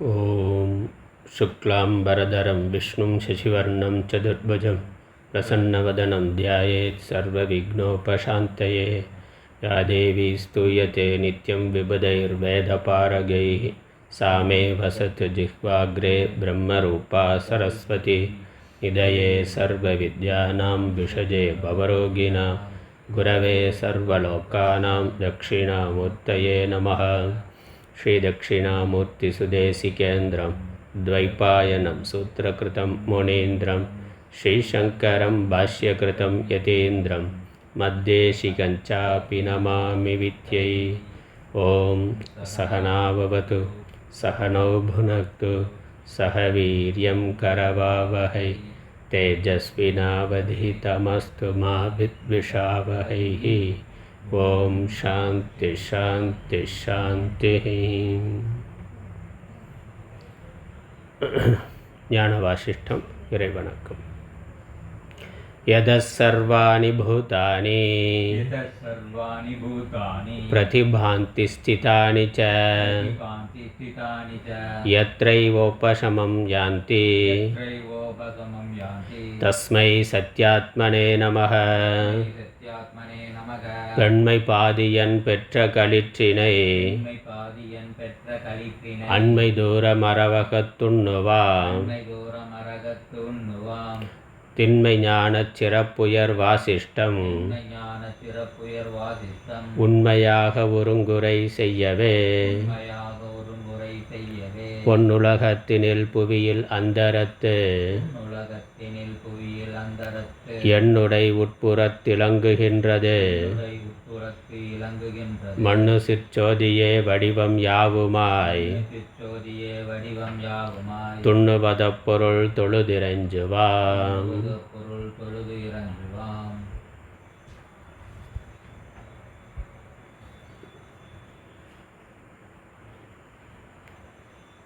ஓம் சுக்லாம்பரதரம் விஷ்ணும் சசிவர்ணம் சதுர்புஜம் பிரசன்னவதனம் தியாயேத் சர்வவிக்னோபசாந்தயே யா தேவி ஸ்தூயதே நித்யம் விபுதைர்வேதபாரகைः सा मे वसतु जिह्वाग्रे ब्रह्मरूपा सरस्वती निधये सर्वविद्यानां विषजे भवरोगिणां गुरवे सर्वलोकानां दक्षिणामूर्तये नमः. श्रीदक्षिणामूर्तिसुदेशिकेन्द्रं द्वैपायनं सूत्रकृतं मुनीन्द्रं श्रीशङ्करं भाष्यकृतं यतीन्द्रं मद्देशिकञ्चापि नमामि विद्यै. ॐ सहना भवतु सहनौ भुनक्तु सह वीर्यं करवावहै तेजस्विनावधीतमस्तु मा विद्विषावहैः. ஓம் சாந்தி சாந்தி சாந்தி. ஞான வாசிஷ்டம். இறைவணக்கம். யதசர்வாணி பூதானி பிரதிபாந்தி ஸ்திதானி ச யத்ரைவோபசமம் யாந்தி தஸ்மை சத்யாத்மனே நமः. பெண்மை பாதியன் பெற்ற களிற்றினை அண்மை தூர மரவகத்துண்ணுவாம் திண்மை ஞானச் சிறப்புயர் வாசிஷ்டம் உண்மையாக ஒருங்குரை செய்யவே பொன்னுலகத்தினில் புவியில் அந்தரத்து என்னுடை உட்புறத்திலங்குகின்றது மண்ணு சிற்சோதியே வடிவம் யாவுமாய் துண்ணுவதப் பொருள் தொழுதிரஞ்சுவாம்.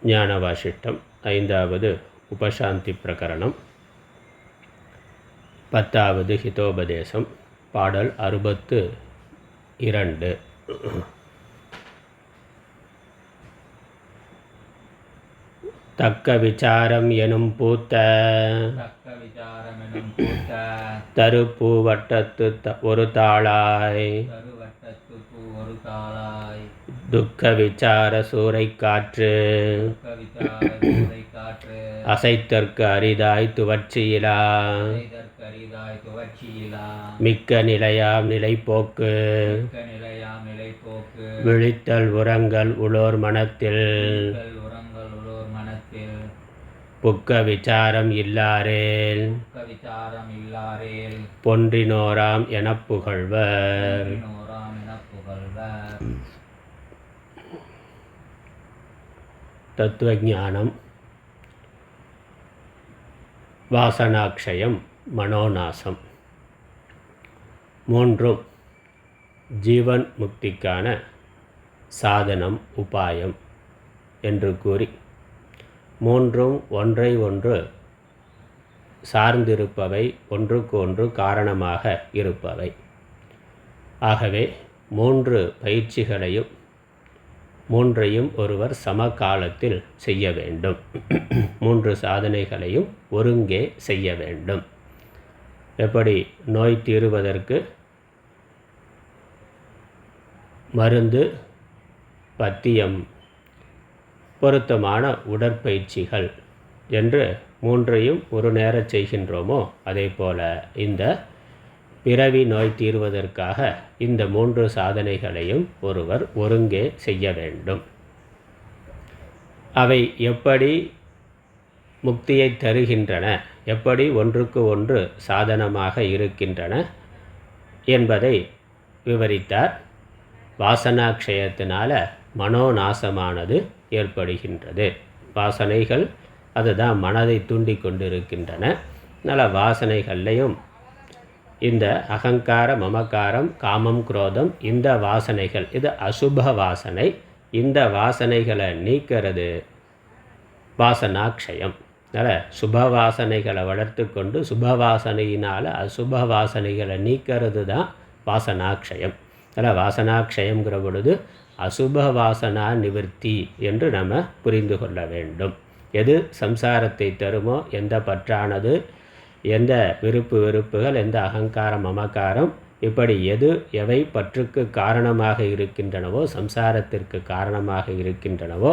ஞான வாசிஷ்டம். 5வது உபசாந்தி பிரகரணம். 10வது ஹிதோபதேசம். பாடல் 62. தக்க விசாரம் எனும் பூத்த தருப்பூவட்டத்து ஒரு தாளாய் துக்க விசார சூறை காற்று அசைத்தற்கு அரிதாய் துவர்ச்சியிலா மிக்க நிலையாம் நிலைப்போக்கு விழித்தல் உரங்கள் உளோர் மனத்தில் புக்க விசாரம் இல்லாரேல் பொன்றினோராம் எனப் புகழ்வர். தத்துவஞானம். வாசனாக்ஷயம், மனோநாசம். மூன்றும் ஜீவன் முக்திக்கான சாதனம், உபாயம் என்று கூறி மூன்றும் ஒன்றை ஒன்று சார்ந்திருப்பவை, ஒன்றுக்கு ஒன்று காரணமாக இருப்பவை. ஆகவே மூன்று பயிற்சிகளையும் மூன்றையும் ஒருவர் சமகாலத்தில் செய்ய வேண்டும். மூன்று சாதனைகளையும் ஒருங்கே செய்ய வேண்டும். எப்படி நோய் தீருவதற்கு மருந்து, பத்தியம், பொருத்தமான உடற்பயிற்சிகள் என்று மூன்றையும் ஒரு நேரம் செய்கின்றோமோ, அதே போல இந்த பிறவி நோய் தீர்வதற்காக இந்த மூன்று சாதனைகளையும் ஒருவர் ஒருங்கே செய்ய வேண்டும். அவை எப்படி முக்தியை தருகின்றன, எப்படி ஒன்றுக்கு ஒன்று சாதனமாக இருக்கின்றன என்பதை விவரித்தார். வாசனாக்ஷயத்தினால மனோநாசமானது ஏற்படுகின்றது. வாசனைகள் அதுதான் மனதை தூண்டி கொண்டிருக்கின்றன. நல்ல வாசனைகள்லையும் இந்த அகங்கார, மமக்காரம், காமம், குரோதம், இந்த வாசனைகள், இது அசுப வாசனை. இந்த வாசனைகளை நீக்கிறது வாசனாக்ஷயம். அதனால் சுப வாசனைகளை வளர்த்து கொண்டு சுப வாசனையினால் அசுப வாசனைகளை நீக்கிறது தான் வாசனாக்ஷயம். அதனால் வாசனாக்ஷயங்கிற பொழுது அசுப வாசனா நிவர்த்தி என்று நம்ம புரிந்து கொள்ள வேண்டும். எது சம்சாரத்தை தருமோ, எந்த பற்றானது, எந்த விருப்பு வெறுப்புகள், எந்த அகங்காரம் மமகாரம், இப்படி எவை பற்றுக்கு காரணமாக இருக்கின்றனவோ, சம்சாரத்திற்கு காரணமாக இருக்கின்றனவோ,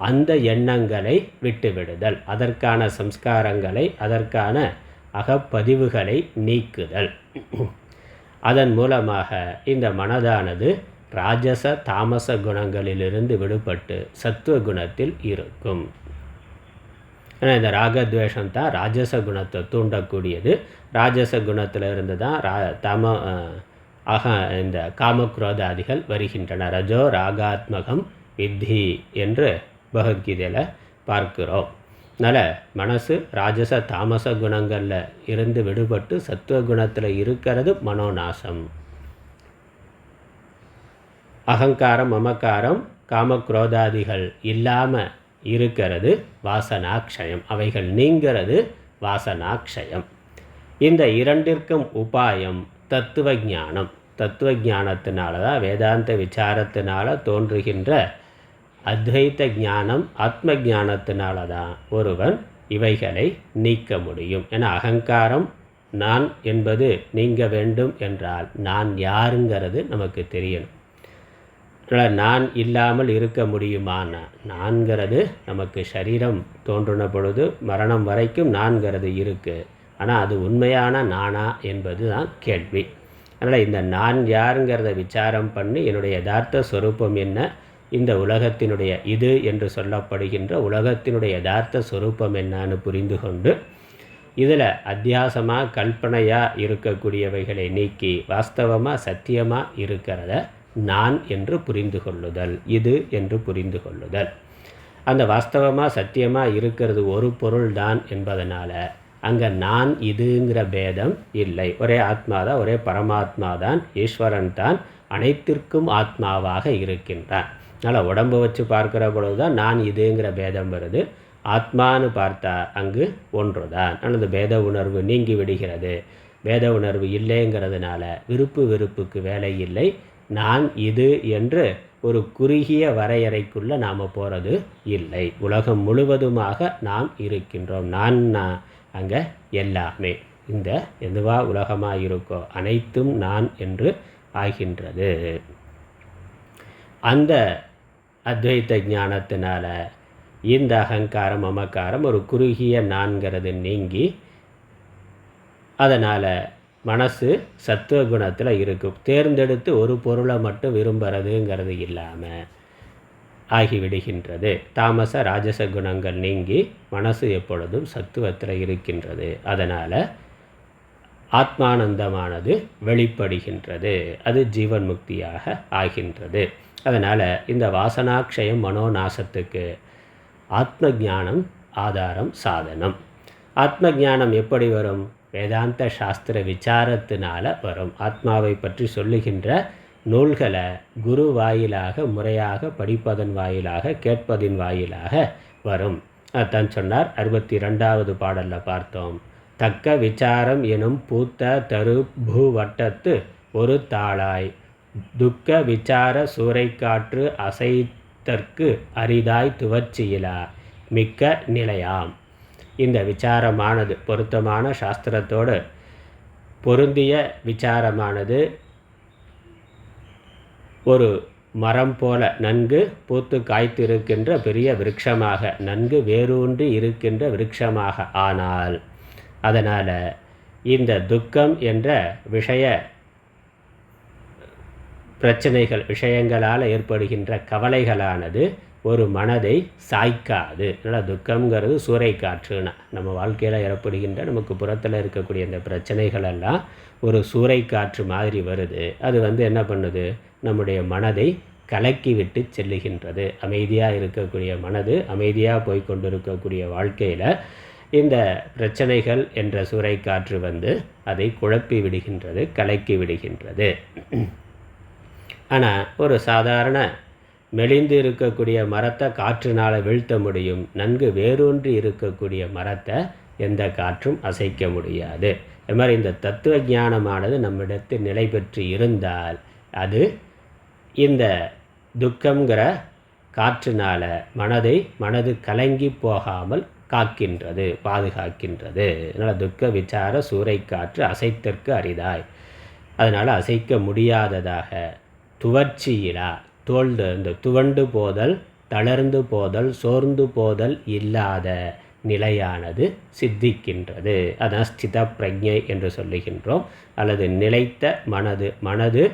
அந்த எண்ணங்களை விட்டுவிடுதல், அதற்கான சம்ஸ்காரங்களை, அதற்கான அகப்பதிவுகளை நீக்குதல். அதன் மூலமாக இந்த மனதானது ராஜச தாமச குணங்களிலிருந்து விடுபட்டு சத்துவ குணத்தில் இருக்கும். ஏன்னா இந்த ராகத்வேஷம் தான் ராஜச குணத்தை தூண்டக்கூடியது. ராஜச குணத்தில் இருந்து தான் இந்த காமக்ரோதாதிகள் வருகின்றன. ரஜோ ராகாத்மகம் வித்தி என்று பகவத்கீதையில் பார்க்கிறோம். அதனால் மனசு ராஜச தாமச குணங்களில் இருந்து விடுபட்டு சத்துவ குணத்தில் இருக்கிறது மனோநாசம். அகங்காரம் மமக்காரம் காமக்ரோதாதிகள் இல்லாமல் இருக்கிறது வாசனாக்ஷயம். அவைகள் நீங்கிறது வாசனாக்ஷயம். இந்த இரண்டிற்கும் உபாயம் தத்துவ ஞானம். தத்துவ ஞானத்தினால தான், வேதாந்த விசாரத்தினால தோன்றுகின்ற அத்வைத ஞானம், ஆத்ம ஞானத்தினால தான் ஒருவன் இவைகளை நீக்க முடியும். ஏன்னா அகங்காரம் நான் என்பது நீங்க வேண்டும் என்றால் நான் யாருங்கிறது நமக்கு தெரியணும். நான் இல்லாமல் இருக்க முடியுமானா, நான்கிறது நமக்கு சரீரம் தோன்றின பொழுது மரணம் வரைக்கும் நான்கிறது இருக்குது. ஆனால் அது உண்மையான நானா என்பது தான் கேள்வி. அதனால் இந்த நான் யாருங்கிறத விசாரம் பண்ணி என்னுடைய யதார்த்த ஸ்வரூபம் என்ன, இந்த உலகத்தினுடைய இது என்று சொல்லப்படுகின்ற உலகத்தினுடைய யதார்த்த ஸ்வரூபம் என்னன்னு புரிந்து கொண்டு இதில் அத்தியாசமாக கல்பனையாக இருக்கக்கூடியவைகளை நீக்கி வாஸ்தவமாக சத்தியமாக இருக்கிறத நான் என்று புரிந்து கொள்ளுதல், இது என்று புரிந்து கொள்ளுதல். அந்த வாஸ்தவமாக சத்தியமாக இருக்கிறது ஒரு பொருள் தான் என்பதனால் அங்கே நான் இதுங்கிற பேதம் இல்லை. ஒரே ஆத்மா தான், ஒரே பரமாத்மா தான், ஈஸ்வரன் தான் அனைத்திற்கும் ஆத்மாவாக இருக்கின்றான். அதனால் உடம்பு வச்சு பார்க்குற பொழுது தான் நான் இதுங்கிற பேதம் வருது. ஆத்மானு பார்த்தா அங்கு ஒன்று தான். அந்த பேத உணர்வு நீங்கி விடுகிறது. பேத உணர்வு இல்லைங்கிறதுனால விருப்பு வெறுப்புக்கு வேலை இல்லை. நான் இது என்று ஒரு குறுகிய வரையறைக்குள்ளே நாம் போகிறது இல்லை. உலகம் முழுவதுமாக நாம் இருக்கின்றோம். நான் அங்கே எல்லாமே இந்த எதுவா உலகமாக இருக்கோ அனைத்தும் நான் என்று ஆகின்றது. அந்த அத்வைத ஞானத்தினால இந்த அகங்காரம் மமக்காரம் ஒரு குறுகிய நான்கிறது நீங்கி அதனால் மனசு சத்துவ குணத்தில் இருக்கும். தேர்ந்தெடுத்து ஒரு பொருளை மட்டும் விரும்புறதுங்கிறது இல்லாமல் ஆகிவிடுகின்றது. தாமச ராஜச குணங்கள் நீங்கி மனசு எப்பொழுதும் சத்துவத்தில் இருக்கின்றது. அதனால் ஆத்மானந்தமானது வெளிப்படுகின்றது. அது ஜீவன் முக்தியாக ஆகின்றது. அதனால் இந்த வாசனாக்ஷயம் மனோநாசத்துக்கு ஆத்ம ஞானம் ஆதாரம் சாதனம். ஆத்ம ஞானம் எப்படி வரும்? வேதாந்த சாஸ்திர விசாரத்தினால வரும். ஆத்மாவை பற்றி சொல்லுகின்ற நூல்களை குரு வாயிலாக முறையாக படிப்பதன் வாயிலாக கேட்பதின் வாயிலாக வரும். அதான் சொன்னார். 62வது பாடலில் பார்த்தோம். தக்க விசாரம் எனும் பூத்த தரு பூவட்டத்து ஒரு தாளாய் துக்க விசார சூறை காற்று அசைத்தற்கு அரிதாய் துவச்சியிலா மிக்க நிலையாம். இந்த விசாரமானது பொருத்தமான சாஸ்திரத்தோடு பொருந்திய விசாரமானது ஒரு மரம் போல நன்கு பூத்து காய்த்திருக்கின்ற பெரிய விருட்சமாக, நன்கு வேரூன்றி இருக்கின்ற விருட்சமாக ஆனால் அதனால் இந்த துக்கம் என்ற விஷய பிரச்சனைகள், விஷயங்களால் ஏற்படுகின்ற கவலைகளானது ஒரு மனதை சாய்க்காது. அதனால் துக்கம்ங்கிறது சூறை காற்றுனா நம்ம வாழ்க்கையில் ஏற்படுகின்ற நமக்கு புறத்தில் இருக்கக்கூடிய அந்த பிரச்சனைகளெல்லாம் ஒரு சூறை காற்று மாதிரி வருது. அது என்ன பண்ணுது? நம்முடைய மனதை கலக்கி விட்டு செல்லுகின்றது. அமைதியாக இருக்கக்கூடிய மனது, அமைதியாக போய்கொண்டிருக்கக்கூடிய வாழ்க்கையில் இந்த பிரச்சனைகள் என்ற சூறை காற்று அதை குழப்பி விடுகின்றது, கலக்கி விடுகின்றது. ஆனால் ஒரு சாதாரண மெலிந்து இருக்கக்கூடிய மரத்தை காற்றினால் வீழ்த்த முடியும். நன்கு வேரூன்றி இருக்கக்கூடிய மரத்தை எந்த காற்றும் அசைக்க முடியாது. அது மாதிரி இந்த தத்துவ ஞானமானது நம்மிடத்தில் நிலை பெற்று இருந்தால் அது இந்த துக்கங்கிற காற்றுனால மனது கலங்கி போகாமல் காக்கின்றது, பாதுகாக்கின்றது. அதனால் துக்க விசார சூறை காற்று அசைத்தற்கு அரிதாய், அதனால் அசைக்க முடியாததாக, துவர்ச்சியிலா, இந்த துவண்டு போதல், தளர்ந்து போதல், சோர்ந்து போதல் இல்லாத நிலையானது சித்திக்கின்றது. அதான் ஸ்தித பிரஜை என்று சொல்லுகின்றோம். அல்லது நிலைத்த மனது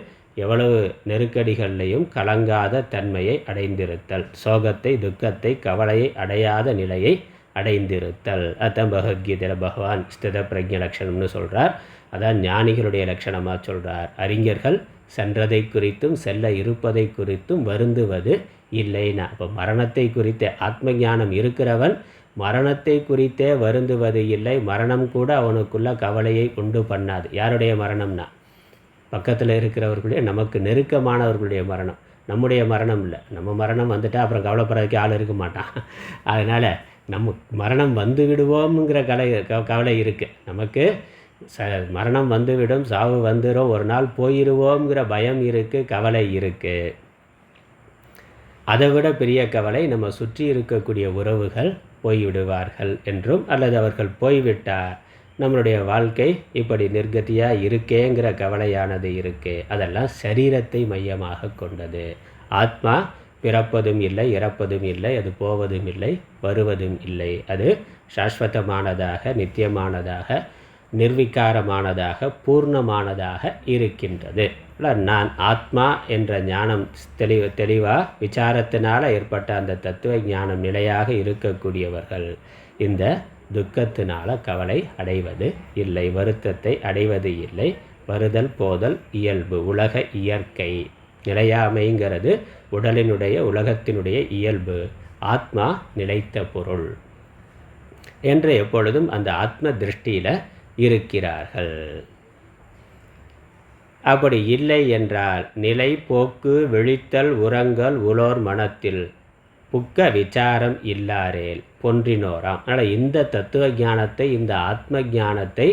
எவ்வளவு நெருக்கடிகள்லையும் கலங்காத தன்மையை அடைந்திருத்தல், சோகத்தை, துக்கத்தை, கவலையை அடையாத நிலையை அடைந்திருத்தல். அதான் பகவத்கீதையில் பகவான் ஸ்தித பிரஜை லட்சணம்னு சொல்கிறார். அதான் ஞானிகளுடைய லட்சணமாக சொல்கிறார். அறிஞர்கள் சென்றதை குறித்தும் செல்ல இருப்பதை குறித்தும் வருந்துவது இல்லைன்னா, அப்போ மரணத்தை குறித்த ஆத்ம ஞானம் இருக்கிறவன் மரணத்தை குறித்தே வருந்துவது இல்லை. மரணம் கூட அவனுக்குள்ள கவலையை உண்டு பண்ணாது. யாருடைய மரணம்னா பக்கத்தில் இருக்கிறவர்களுடைய, நமக்கு நெருக்கமானவர்களுடைய மரணம். நம்முடைய மரணம் இல்லை. நம்ம மரணம் வந்துட்டால் அப்புறம் கவலைப்படுறதுக்கு ஆள் இருக்க மாட்டான். அதனால் நம்ம மரணம் வந்து விடுவோம்ங்கிற கவலை இருக்குது. நமக்கு மரணம் வந்துவிடும், சாவு வந்துடும், ஒரு நாள் போயிடுவோங்கிற பயம் இருக்குது, கவலை இருக்குது. அதை விட பெரிய கவலை நம்ம சுற்றி இருக்கக்கூடிய உறவுகள் போய்விடுவார்கள் என்றும், அல்லது அவர்கள் போய்விட்டால் நம்மளுடைய வாழ்க்கை இப்படி நிர்கதியாக இருக்கேங்கிற கவலையானது இருக்கே. அதெல்லாம் சரீரத்தை மையமாக கொண்டது. ஆத்மா பிறப்பதும் இல்லை, இறப்பதும் இல்லை, அது போவதும் இல்லை, வருவதும் இல்லை. அது சாஸ்வதமானதாக, நித்தியமானதாக, நிர்விகாரமானதாக, பூர்ணமானதாக இருக்கின்றது. நான் ஆத்மா என்ற ஞானம் தெளிவாக விசாரத்தினால் ஏற்பட்ட அந்த தத்துவ ஞானம் நிலையாக இருக்கக்கூடியவர்கள் இந்த துக்கத்தினால் கவலை அடைவது இல்லை, வருத்தத்தை அடைவது இல்லை. வருதல் போதல் இயல்பு, உலக இயற்கை. நிலையாமைங்கிறது உடலினுடைய, உலகத்தினுடைய இயல்பு. ஆத்மா நிலைத்த பொருள் என்று எப்பொழுதும் அந்த ஆத்ம திருஷ்டியில் இருக்கிறார்கள். அப்படி இல்லை என்றால் நிலை போக்கு விழித்தல் உறங்கல் உலோர் மனத்தில் புக்க விசாரம் இல்லாரேல் பொன்றினோராம். அதனால் இந்த தத்துவ ஞானத்தை, இந்த ஆத்ம ஞானத்தை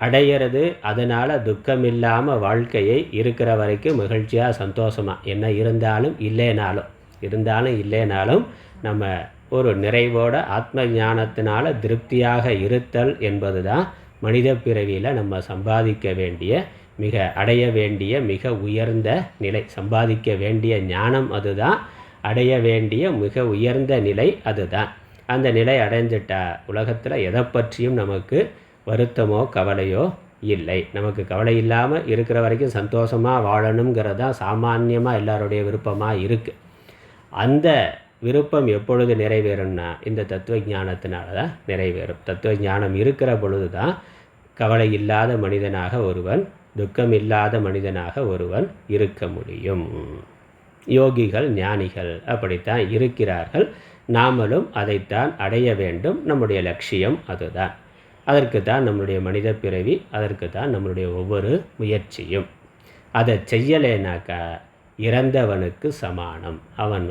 அடையிறது, அதனால் துக்கம் இல்லாமல் வாழ்க்கையை இருக்கிற வரைக்கும் மகிழ்ச்சியாக சந்தோஷமாக, என்ன இருந்தாலும் இல்லைனாலும் நம்ம ஒரு நிறைவோட ஆத்ம ஞானத்தினால திருப்தியாக இருத்தல் என்பது தான் மனித பிறவியில் நம்ம சம்பாதிக்க வேண்டிய, அடைய வேண்டிய மிக உயர்ந்த நிலை. சம்பாதிக்க வேண்டிய ஞானம் அதுதான், அடைய வேண்டிய மிக உயர்ந்த நிலை அதுதான். அந்த நிலை அடைஞ்சிட்டா உலகத்தில் எதை பற்றியும் நமக்கு வருத்தமோ கவலையோ இல்லை. நமக்கு கவலை இல்லாமல் இருக்கிற வரைக்கும் சந்தோஷமாக வாழணுங்கிறது தான் சாமான்யமாக எல்லாருடைய விருப்பமாக இருக்குது. அந்த விருப்பம் எப்பொழுது நிறைவேறும்னா இந்த தத்துவ ஞானத்தினால தான் நிறைவேறும். தத்துவ ஞானம் இருக்கிற பொழுது தான் கவலை இல்லாத மனிதனாக ஒருவன், துக்கம் இல்லாத மனிதனாக ஒருவன் இருக்க முடியும். யோகிகள், ஞானிகள் அப்படித்தான் இருக்கிறார்கள். நாமளும் அதைத்தான் அடைய வேண்டும். நம்முடைய லட்சியம் அதுதான். அதற்கு தான் நம்முடைய மனித பிறவி, அதற்கு தான் நம்மளுடைய ஒவ்வொரு முயற்சியும். அதை செய்யலைனாக்கா இறந்தவனுக்கு சமானம். அவன்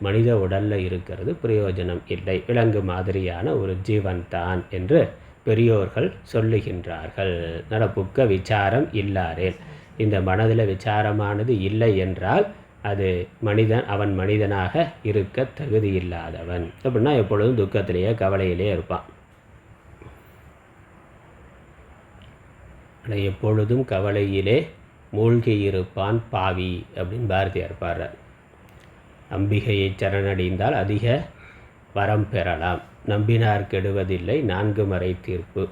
மனித உடலில் இருக்கிறது பிரயோஜனம் இல்லை, விலங்கு மாதிரியான ஒரு ஜீவன் தான் என்று பெரியோர்கள் சொல்லுகின்றார்கள். நடப்புக்க விசாரம் இல்லாரேல், இந்த மனதில் விசாரமானது இல்லை என்றால் அது அவன் மனிதனாக இருக்க தகுதி இல்லாதவன். அப்படின்னா எப்பொழுதும் துக்கத்திலேயே கவலையிலே இருப்பான். எப்பொழுதும் கவலையிலே மூழ்கி இருப்பான் பாவி அப்படின்னு பாரதியார் பாடுறார். அம்பிகையை சரணடைந்தால் அதிக வரம் பெறலாம், நம்பினார் கெடுவதில்லை 4 மறை தீர்ப்பு.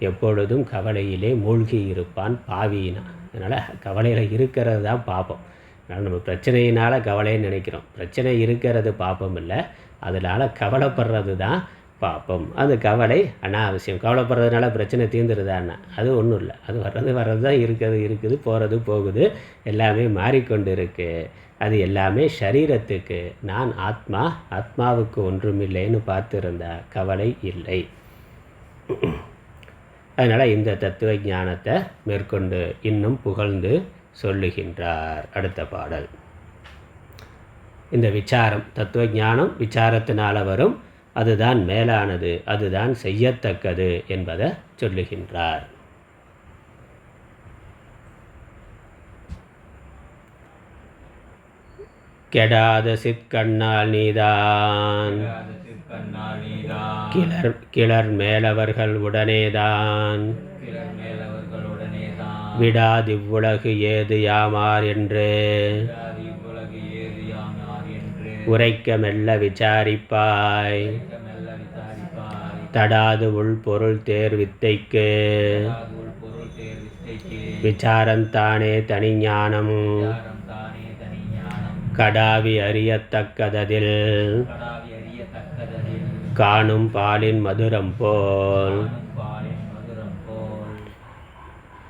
எப்பொழுதும் கவலையிலே மூழ்கி இருப்பான் பாவினா. அதனால் கவலையில் இருக்கிறது தான் பாப்பம். அதனால் நம்ம பிரச்சனையினால் கவலைன்னு நினைக்கிறோம். பிரச்சனை இருக்கிறது பாப்பம் இல்லை, அதனால் கவலைப்படுறது தான் பாப்பம். அது கவலை அனாவசியம். கவலைப்படுறதுனால பிரச்சனை தீர்ந்துருதான்னா அது ஒன்றும் இல்லை. அது வர்றது தான் இருக்குது, போகிறது போகுது, எல்லாமே மாறிக்கொண்டு இருக்குது. அது எல்லாமே சரீரத்துக்கு. நான் ஆத்மாவுக்கு ஒன்றுமில்லைன்னு பார்த்துருந்தா கவலை இல்லை. அதனால் இந்த தத்துவ ஞானத்தை மேற்கொண்டு இன்னும் புகழ்ந்து சொல்லுகின்றார். அடுத்த பாடல். இந்த விசாரம், தத்துவ ஞானம் விசாரத்தினால் வரும், அதுதான் மேலானது, அதுதான் செய்யத்தக்கது என்பதை சொல்லுகின்றார். கெடாத சிற்கண்ணால் நீதான் கிளர் மேலவர்கள் உடனேதான் விடாதிவ்வுலகு ஏது யாமார் என்று உரைக்க மெல்ல விசாரிப்பாய் தடாது உள் பொருள் தேர் வித்தைக்கு விசாரந்தானே தனி ஞானம் கடாவி அறியத்தக்கதில் காணும் பாலின் மதுரம் போல்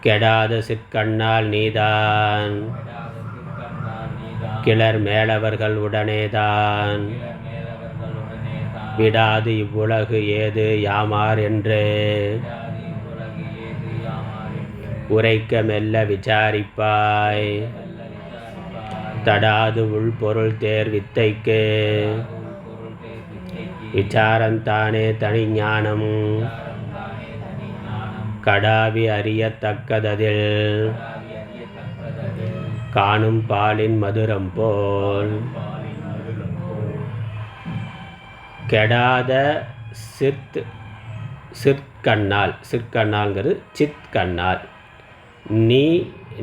கெடாத சிற்கண்ணால் நீதான் கிளர் மேலவர்கள் உடனேதான் விடாது இவ்வுலகு ஏது யாமார் என்று உரைக்க மெல்ல விசாரிப்பாய் தடாது உள் பொருள் தேர் வித்தைக்கு விசாரந்தானே தனி ஞானம் கடாவி அறியத்தக்கதில் காணும் பாலின் மதுரம் போல் கெடாத சிற்கண்ணால் சிற்கண்ணால்ங்கிறது சித்கண்ணால்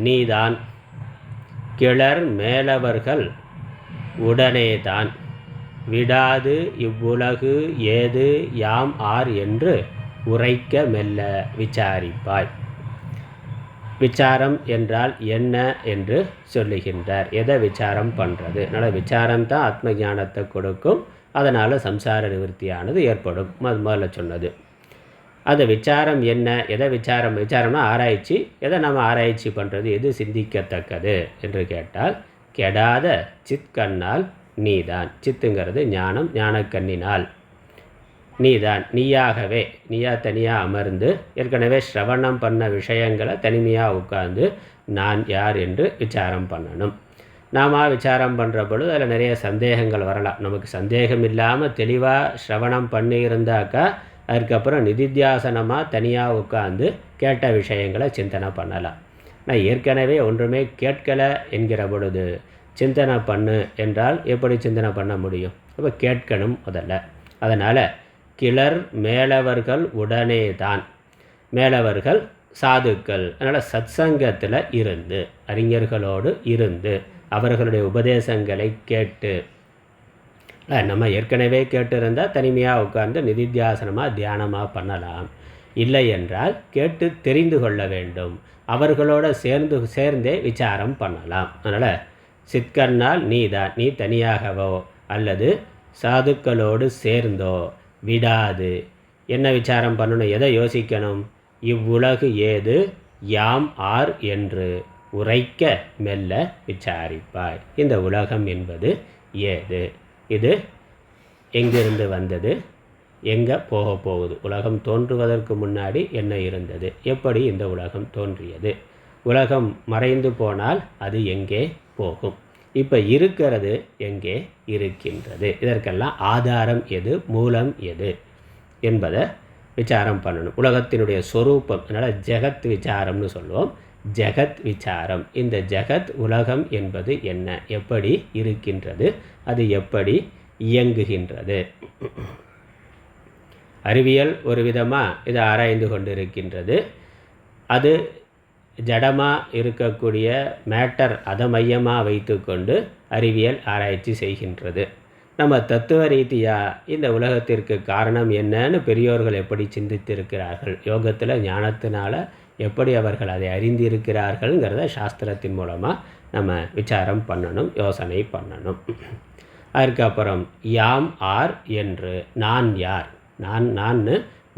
நீதான் கிளர் மேலவர்கள் உடனேதான் விடாது இவ்வுலகு ஏது யாம் ஆர் என்று உரைக்க மெல்ல விசாரிப்பாய். விசாரம் என்றால் என்ன என்று சொல்லுகின்றார். எதை விசாரம் பண்ணுறது? அதனால் விசாரம்தான் ஆத்ம ஞானத்தை கொடுக்கும். அதனால் சம்சார நிவர்த்தியானது ஏற்படும். முதல்ல சொன்னது அது விசாரம் என்ன? எதை விசாரம்? விசாரம்னா ஆராய்ச்சி. எதை நம்ம ஆராய்ச்சி பண்ணுறது? எது சிந்திக்கத்தக்கது என்று கேட்டால் கெடாத சித்கண்ணால் நீதான். சித்துங்கிறது ஞானம். ஞானக்கண்ணினால் நீதான், நீயாகவே, நீயா தனியாக அமர்ந்து ஏற்கனவே ஸ்ரவணம் பண்ண விஷயங்களை தனிமையாக உட்கார்ந்து நான் யார் என்று விசாரம் பண்ணணும். நாம் விசாரம் பண்ணுற பொழுது அதில் நிறைய சந்தேகங்கள் வரலாம். நமக்கு சந்தேகம் இல்லாமல் தெளிவாக ஸ்ரவணம் பண்ணியிருந்தாக்கா அதுக்கப்புறம் நிதித்தியாசனமாக தனியாக உட்காந்து கேட்ட விஷயங்களை சிந்தனை பண்ணலாம். நான் ஏற்கனவே ஒன்றுமே கேட்கலை என்கிற பொழுது சிந்தனை பண்ணு என்றால் எப்படி சிந்தனை பண்ண முடியும்? அப்போ கேட்கணும் முதல்ல. அதனால் கிளர் மேலவர்கள் உடனே தான். மேலவர்கள் சாதுக்கள். அதனால் சத்சங்கத்தில் இருந்து அறிஞர்களோடு இருந்து அவர்களுடைய உபதேசங்களை கேட்டு நம்ம ஏற்கனவே கேட்டிருந்தால் தனிமையாக உட்கார்ந்து நிதித்தியாசனமாக தியானமாக பண்ணலாம். இல்லை என்றால் கேட்டு தெரிந்து கொள்ள வேண்டும். அவர்களோட சேர்ந்தே விசாரம் பண்ணலாம். அதனால் சிற்கண்ணால் நீதான், நீ தனியாகவோ அல்லது சாதுக்களோடு சேர்ந்தோ விடாது என்ன விசாரம் பண்ணணும்? எதை யோசிக்கணும்? இவ்வுலகு ஏது யாம் ஆர் என்று உரைக்க மெல்ல விசாரிப்பாய். இந்த உலகம் என்பது ஏது? இது எங்கிருந்து வந்தது? எங்கே போக போகுது? உலகம் தோன்றுவதற்கு முன்னாடி என்ன இருந்தது? எப்படி இந்த உலகம் தோன்றியது? உலகம் மறைந்து போனால் அது எங்கே போகும்? இப்போ இருக்கிறது எங்கே இருக்கின்றது? இதற்கெல்லாம் ஆதாரம் எது? மூலம் எது என்பதை விசாரம் பண்ணணும். உலகத்தினுடைய சொரூபம், அதனால் ஜெகத் விசாரம்னு சொல்லுவோம். ஜெகத் விசாரம். இந்த ஜெகத் உலகம் என்பது என்ன? எப்படி இருக்கின்றது? அது எப்படி இயங்குகின்றது? அறிவியல் ஒரு விதமாக இதை ஆராய்ந்து கொண்டிருக்கின்றது. அது ஜடமாக இருக்கக்கூடிய மேட்டர் அதை மையமாக வைத்து கொண்டு அறிவியல் ஆராய்ச்சி செய்கின்றது. நம்ம தத்துவ ரீதியாக இந்த உலகத்திற்கு காரணம் என்னன்னு பெரியோர்கள் எப்படி சிந்தித்திருக்கிறார்கள், யோகத்தில் ஞானத்தினால் எப்படி அவர்கள் அதை அறிந்திருக்கிறார்கள்ங்கிறத சாஸ்திரத்தின் மூலமாக நம்ம விசாரம் பண்ணணும், யோசனை பண்ணணும். அதுக்கப்புறம் யாம் ஆர் என்று, நான் யார்?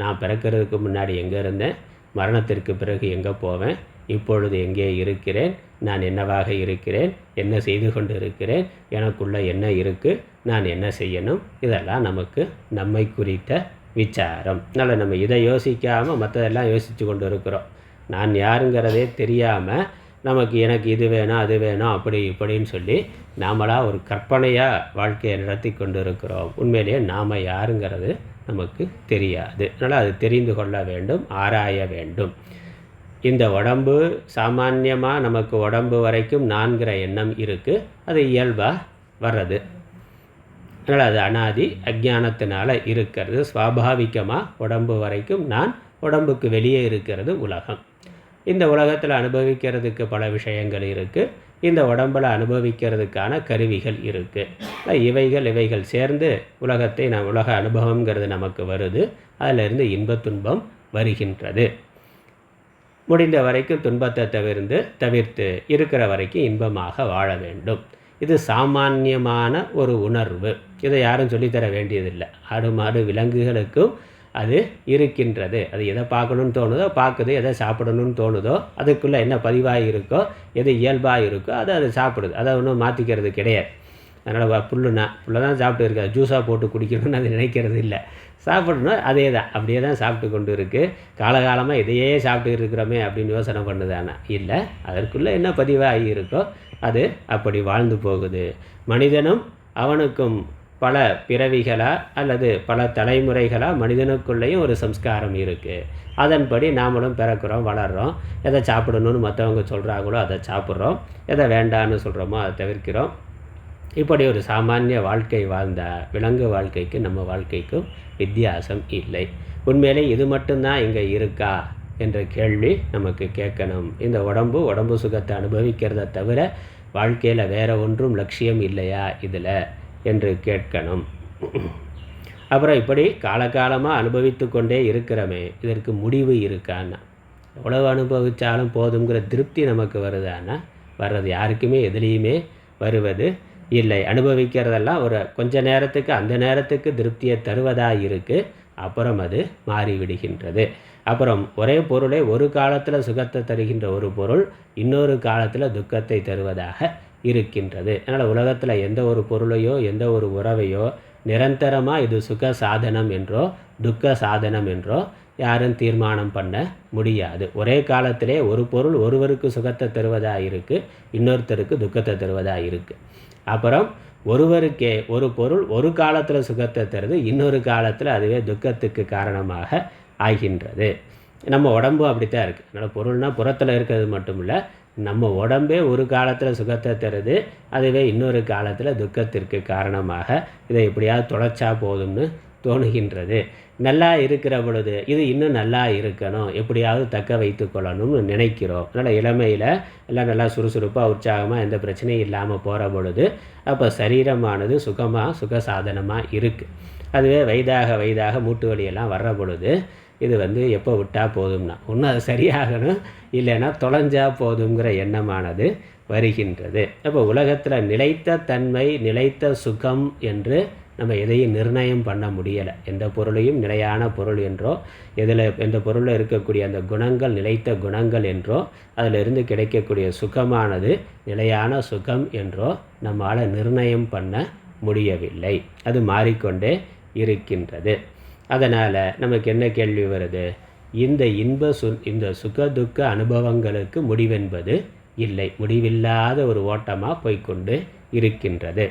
நான் பிறக்கிறதுக்கு முன்னாடி எங்கே இருந்தேன்? மரணத்திற்கு பிறகு எங்கே போவேன்? இப்பொழுது எங்கே இருக்கிறேன்? நான் என்னவாக இருக்கிறேன்? என்ன செய்து கொண்டு இருக்கிறேன்? எனக்குள்ளே என்ன இருக்குது? நான் என்ன செய்யணும்? இதெல்லாம் நமக்கு நம்மை குறித்த விசாரம். அதனால் நம்ம இதை யோசிக்காமல் மற்றதெல்லாம் யோசித்து கொண்டு இருக்கிறோம். நான் யாருங்கிறதே தெரியாமல் நமக்கு எனக்கு இது வேணும் அது வேணும் அப்படி இப்படின்னு சொல்லி நாமளாக ஒரு கற்பனையாக வாழ்க்கையை நடத்தி கொண்டு இருக்கிறோம். உண்மையிலேயே நாம் யாருங்கிறது நமக்கு தெரியாது. அதனால் அது தெரிந்து கொள்ள வேண்டும், ஆராய வேண்டும். இந்த உடம்பு சாமான்யமாக நமக்கு உடம்பு வரைக்கும் நான்கிற எண்ணம் இருக்குது. அது இயல்பாக வர்றது. அதனால் அது அனாதி அஜ்ஞானத்தினால இருக்கிறது. ஸ்வாபாவிகமாக உடம்பு வரைக்கும் நான், உடம்புக்கு வெளியே இருக்கிறது உலகம். இந்த உலகத்தில் அனுபவிக்கிறதுக்கு பல விஷயங்கள் இருக்குது. இந்த உடம்பில் அனுபவிக்கிறதுக்கான கருவிகள் இருக்குது. இவைகள் சேர்ந்து உலகத்தை உலக அனுபவங்கிறது நமக்கு வருது. அதிலிருந்து இன்பத்துன்பம் வருகின்றது. முடிந்த வரைக்கும் துன்பத்தை தவிர்த்து இருக்கிற வரைக்கும் இன்பமாக வாழ வேண்டும். இது சாமானியமான ஒரு உணர்வு. இதை யாரும் சொல்லித்தர வேண்டியதில்லை. ஆடு மாடு விலங்குகளுக்கும் அது இருக்கின்றது. அது எதை பார்க்கணுன்னு தோணுதோ பார்க்குது, எதை சாப்பிடணும்னு தோணுதோ, அதுக்குள்ளே என்ன பதிவாக இருக்கோ, எது இயல்பாக இருக்கோ அதை சாப்பிடுது. அதை ஒன்றும் மாற்றிக்கிறது கிடையாது. அதனால் புல்லை தான் சாப்பிட்டு இருக்காது. ஜூஸாக போட்டு குடிக்கணும்னு அது நினைக்கிறது இல்லை. சாப்பிடணும், அதே தான், அப்படியே தான் சாப்பிட்டு கொண்டு இருக்குது. காலகாலமாக இதையே சாப்பிட்டு இருக்கிறோமே அப்படின்னு யோசனை பண்ணுதானா? இல்லை, அதற்குள்ளே என்ன பதிவாகி இருக்கோ அது அப்படி வாழ்ந்து போகுது. மனிதனும் அவனுக்கும் பல பிறவிகளாக அல்லது பல தலைமுறைகளாக மனிதனுக்குள்ளேயும் ஒரு சம்ஸ்காரம் இருக்குது. அதன்படி நாமளும் பிறக்கிறோம், வளர்கிறோம். எதை சாப்பிடணும்னு மற்றவங்க சொல்கிறாங்களோ அதை சாப்பிட்றோம், எதை வேண்டான்னு சொல்கிறோமோ அதை தவிர்க்கிறோம். இப்படி ஒரு சாமானிய வாழ்க்கை வாழ்ந்தால் விலங்கு வாழ்க்கைக்கு நம்ம வாழ்க்கைக்கும் வித்தியாசம் இல்லை. உண்மையிலே இது மட்டும்தான் இங்கே இருக்கா என்ற கேள்வி நமக்கு கேட்கணும். இந்த உடம்பு சுகத்தை அனுபவிக்கிறத தவிர வாழ்க்கையில் வேறு ஒன்றும் லட்சியம் இல்லையா இதில் என்று கேட்கணும். அப்புறம் இப்படி காலகாலமாக அனுபவித்து கொண்டே இருக்கிறோமே, இதற்கு முடிவு இருக்கான்னா? எவ்வளவு அனுபவித்தாலும் போதுங்கிற திருப்தி நமக்கு வருதான்னா? வர்றது யாருக்குமே எதுலேயுமே வருவது இல்லை. அனுபவிக்கிறதெல்லாம் ஒரு கொஞ்ச நேரத்துக்கு, அந்த நேரத்துக்கு திருப்தியை தருவதாக இருக்குது. அப்புறம் அது மாறிவிடுகின்றது. அப்புறம் ஒரே பொருளை ஒரு காலத்தில் சுகத்தை தருகின்ற ஒரு பொருள் இன்னொரு காலத்தில் துக்கத்தை தருவதாக இருக்கின்றது. அதனால் உலகத்தில் எந்த ஒரு பொருளையோ எந்த ஒரு உறவையோ நிரந்தரமாக இது சுக சாதனம் என்றோ துக்க சாதனம் என்றோ யாரும் தீர்மானம் பண்ண முடியாது. ஒரே காலத்திலே ஒரு பொருள் ஒருவருக்கு சுகத்தை தருவதாக இருக்குது, இன்னொருத்தருக்கு துக்கத்தை தருவதாக இருக்குது. அப்புறம் ஒருவருக்கே ஒரு பொருள் ஒரு காலத்தில் சுகத்தை தருது, இன்னொரு காலத்தில் அதுவே துக்கத்துக்கு காரணமாக ஆகின்றது. நம்ம உடம்பும் அப்படித்தான் இருக்குது. அதனால் பொருள்னால் புறத்தில் இருக்கிறது மட்டும் இல்லை, நம்ம உடம்பே ஒரு காலத்தில் சுகத்தை தருது, அதுவே இன்னொரு காலத்தில் துக்கத்திற்கு காரணமாக. இதை எப்படியாவது தொலைச்சா போதும்னு தோணுகின்றது. நல்லா இருக்கிற பொழுது இது இன்னும் நல்லா இருக்கணும், எப்படியாவது தக்க வைத்து கொள்ளணும்னு நினைக்கிறோம். அதனால் இளமையில் எல்லாம் நல்லா சுறுசுறுப்பாக உற்சாகமாக எந்த பிரச்சனையும் இல்லாமல் போகிற பொழுது அப்போ சரீரமானது சுக சாதனமாக இருக்குது. அதுவே வயதாக மூட்டு வலியெல்லாம் வர்ற பொழுது இது எப்போ விட்டால் போதும்னா ஒன்று அது சரியாகணும், இல்லைன்னா தொலைஞ்சா போதுங்கிற எண்ணமானது வருகின்றது. அப்போ உலகத்தில் நிலைத்த தன்மை, நிலைத்த சுகம் என்று நம்ம எதையும் நிர்ணயம் பண்ண முடியலை. எந்த பொருளையும் நிலையான பொருள் என்றோ, எந்த பொருளில் இருக்கக்கூடிய அந்த குணங்கள் நிலைத்த குணங்கள் என்றோ, அதிலிருந்து கிடைக்கக்கூடிய சுகமானது நிலையான சுகம் என்றோ நம்மால் நிர்ணயம் பண்ண முடியவில்லை. அது மாறிக்கொண்டே இருக்கின்றது. அதனால் நமக்கு என்ன கேள்வி வருது? இந்த சுக துக்க அனுபவங்களுக்கு முடிவென்பது இல்லை. முடிவில்லாத ஒரு ஓட்டமாக போய்கொண்டு இருக்கின்றது.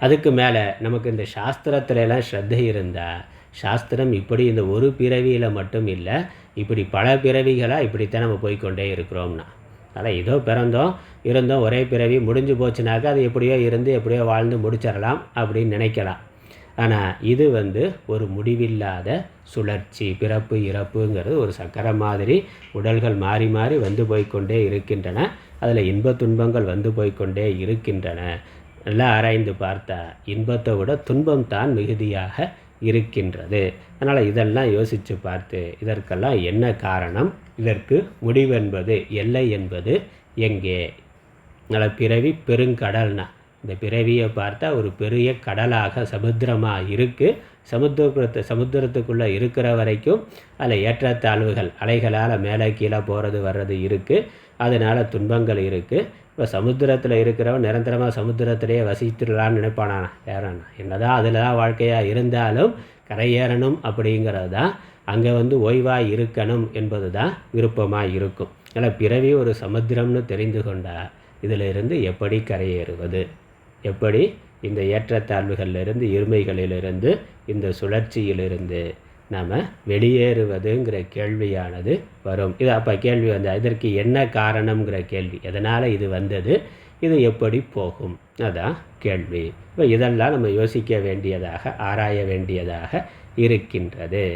அதுக்கு மேலே நமக்கு இந்த சாஸ்திரத்துலலாம் ஸ்ரத்தை இருந்தால், சாஸ்திரம் இப்படி இந்த ஒரு பிறவியில் மட்டும் இல்லை, இப்படி பல பிறவிகளாக இப்படித்தான் நம்ம போய்கொண்டே இருக்கிறோம்னா. அதனால் ஏதோ பிறந்தோம் இருந்தோம், ஒரே பிறவி முடிஞ்சு போச்சுனாக்கா அது எப்படியோ இருந்து எப்படியோ வாழ்ந்து முடிச்சிடலாம் அப்படின்னு நினைக்கலாம். ஆனால் இது ஒரு முடிவில்லாத சுழற்சி. பிறப்பு இறப்புங்கிறது ஒரு சக்கரம் மாதிரி உடல்கள் மாறி மாறி போய்கொண்டே இருக்கின்றன. அதில் இன்ப துன்பங்கள் போய்கொண்டே இருக்கின்றன. நல்லா ஆராய்ந்து பார்த்தா இன்பத்தை விட துன்பம் தான் மிகுதியாக இருக்கின்றது. அதனால் இதெல்லாம் யோசித்து பார்த்து இதற்கெல்லாம் என்ன காரணம், இதற்கு முடிவென்பது எல்லை என்பது எங்கே? அதனால் பிறவி பெருங்கடல்னா இந்த பிறவியை பார்த்தா ஒரு பெரிய கடலாக சமுத்திரமாக இருக்குது. சமுத்திரத்துக்குள்ளே இருக்கிற வரைக்கும் அதில் ஏற்றத்தாழ்வுகள், அலைகளால் மேலே கீழே போகிறது வர்றது இருக்குது. அதனால் துன்பங்கள் இருக்குது. இப்போ சமுத்திரத்தில் இருக்கிறவன் நிரந்தரமாக சமுத்திரத்திலேயே வசித்துடலான்னு நினைப்பானா? யாரானா? என்னதான் அதில் தான் வாழ்க்கையாக இருந்தாலும் கரையேறணும் அப்படிங்கிறது தான், அங்கே ஓய்வாக இருக்கணும் என்பது தான் விருப்பமாக இருக்கும். அதனால் பிறவி ஒரு சமுத்திரம்னு தெரிந்து கொண்டால் இதிலிருந்து எப்படி கரையேறுவது, எப்படி இந்த ஏற்றத்தாழ்வுகளிலிருந்து, இருமைகளிலிருந்து, இந்த சுழற்சியிலிருந்து நாம் வெளியேறுவதுங்கிற கேள்வியானது வரும். இது அப்போ கேள்வி இதற்கு என்ன காரணம்ங்கிற கேள்வி. எதனால் இது வந்தது, இது எப்படி போகும்? அதான் கேள்வி. இப்போ இதெல்லாம் நம்ம யோசிக்க வேண்டியதாக, ஆராய வேண்டியதாக இருக்கின்றது.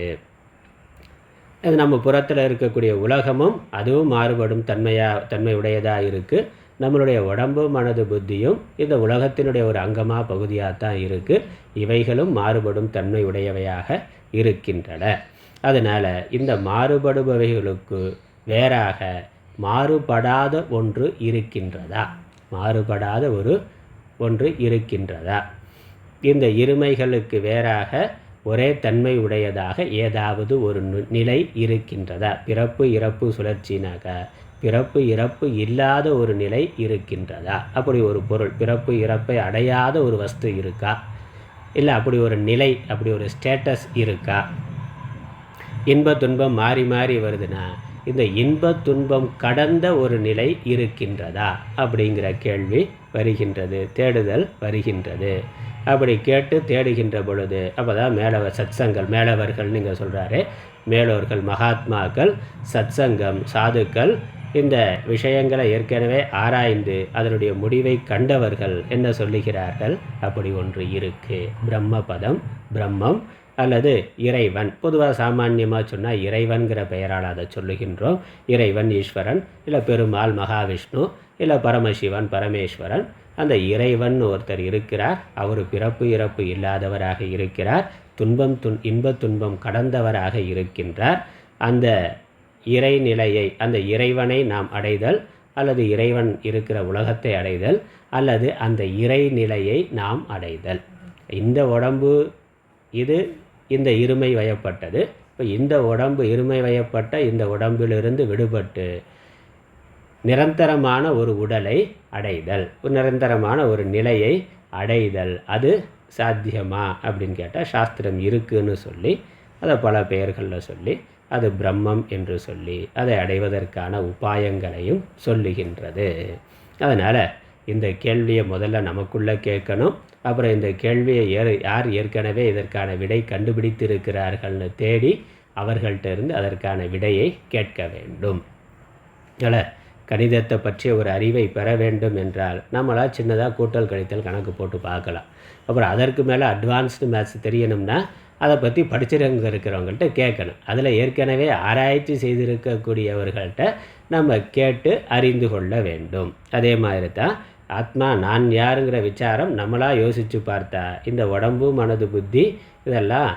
அது நம்ம புறத்தில் இருக்கக்கூடிய உலகமும் அதுவும் மாறுபடும் தன்மை உடையதாக இருக்குது. நம்மளுடைய உடம்பு, மனது, புத்தியும் இந்த உலகத்தினுடைய ஒரு அங்கமாக பகுதியாக தான் இருக்குது. இவைகளும் மாறுபடும் தன்மை உடையவையாக இருக்கின்றன. அதனால் இந்த மாறுபடுபவைகளுக்கு வேறாக மாறுபடாத ஒன்று இருக்கின்றதா? மாறுபடாத ஒன்று இருக்கின்றதா? இந்த இருமைகளுக்கு வேறாக ஒரே தன்மை உடையதாக ஏதாவது ஒரு நிலை இருக்கின்றதா? பிறப்பு இறப்பு சுழற்சினாக பிறப்பு இறப்பு இல்லாத ஒரு நிலை இருக்கின்றதா? அப்படி ஒரு பொருள், பிறப்பு இறப்பை அடையாத ஒரு வஸ்து இருக்கா? இல்லை அப்படி ஒரு நிலை, அப்படி ஒரு ஸ்டேட்டஸ் இருக்கா? இன்ப துன்பம் மாறி மாறி வருதுன்னா இந்த இன்ப துன்பம் கடந்த ஒரு நிலை இருக்கின்றதா அப்படிங்கிற கேள்வி வருகின்றது, தேடுதல் வருகின்றது. அப்படி கேட்டு தேடுகின்ற பொழுது அப்போ தான் சத்சங்கம், மேலவர்கள் நீங்கள் சொல்கிறாரு, மேலோர்கள், மகாத்மாக்கள், சத்சங்கம், சாதுக்கள் இந்த விஷயங்களை ஏற்கனவே ஆராய்ந்து அதனுடைய முடிவை கண்டவர்கள் என்ன சொல்லுகிறார்கள்? அப்படி ஒன்று இருக்குது, பிரம்மபதம், பிரம்மம் அல்லது இறைவன். பொதுவாக சாமான்யமாக சொன்னால் இறைவன்கிற பெயரால் அதை சொல்லுகின்றோம். இறைவன், ஈஸ்வரன், இல்லை பெருமாள், மகாவிஷ்ணு, இல்லை பரமசிவன், பரமேஸ்வரன். அந்த இறைவன் ஒருத்தர் இருக்கிறார். அவர் பிறப்பு இறப்பு இல்லாதவராக இருக்கிறார். இன்ப துன்பம் கடந்தவராக இருக்கின்றார். அந்த இறைநிலையை, அந்த இறைவனை நாம் அடைதல், அல்லது இறைவன் இருக்கிற உலகத்தை அடைதல், அல்லது அந்த இறைநிலையை நாம் அடைதல். இந்த உடம்பு இது இந்த இருமை வயப்பட்டது. இப்போ இந்த உடம்பு இருமை வயப்பட்ட இந்த உடம்பிலிருந்து விடுபட்டு நிரந்தரமான ஒரு உடலை அடைதல், நிரந்தரமான ஒரு நிலையை அடைதல், அது சாத்தியமா அப்படின்னு கேட்டால் சாஸ்திரம் இருக்குன்னு சொல்லி அதை பல பெயர்களில் சொல்லி அது பிரம்மம் என்று சொல்லி அதை அடைவதற்கான உபாயங்களையும் சொல்லுகின்றது. அதனால் இந்த கேள்வியை முதல்ல நமக்குள்ளே கேட்கணும். அப்புறம் இந்த கேள்வியை யார் ஏற்கனவே இதற்கான விடை கண்டுபிடித்திருக்கிறார்கள்னு தேடி அவர்கள்ட்ட இருந்து அதற்கான விடையை கேட்க வேண்டும். அதனால் கணிதத்தை பற்றிய ஒரு அறிவை பெற வேண்டும் என்றால் நம்மளால் சின்னதாக கூட்டல் கழித்தல் கணக்கு போட்டு பார்க்கலாம். அப்புறம் அதற்கு மேலே அட்வான்ஸ்டு மேத்ஸ் தெரியணும்னா அதை பற்றி படிச்சிருங்க இருக்கிறவங்கள்ட்ட கேட்கணும். அதில் ஏற்கனவே ஆராய்ச்சி செய்திருக்கக்கூடியவர்கள்ட்ட நம்ம கேட்டு அறிந்து கொள்ள வேண்டும். அதே மாதிரி தான் ஆத்மா நான் யாருங்கிற விசாரம் நம்மளாக யோசித்து பார்த்தா இந்த உடம்பு, மனது, புத்தி இதெல்லாம்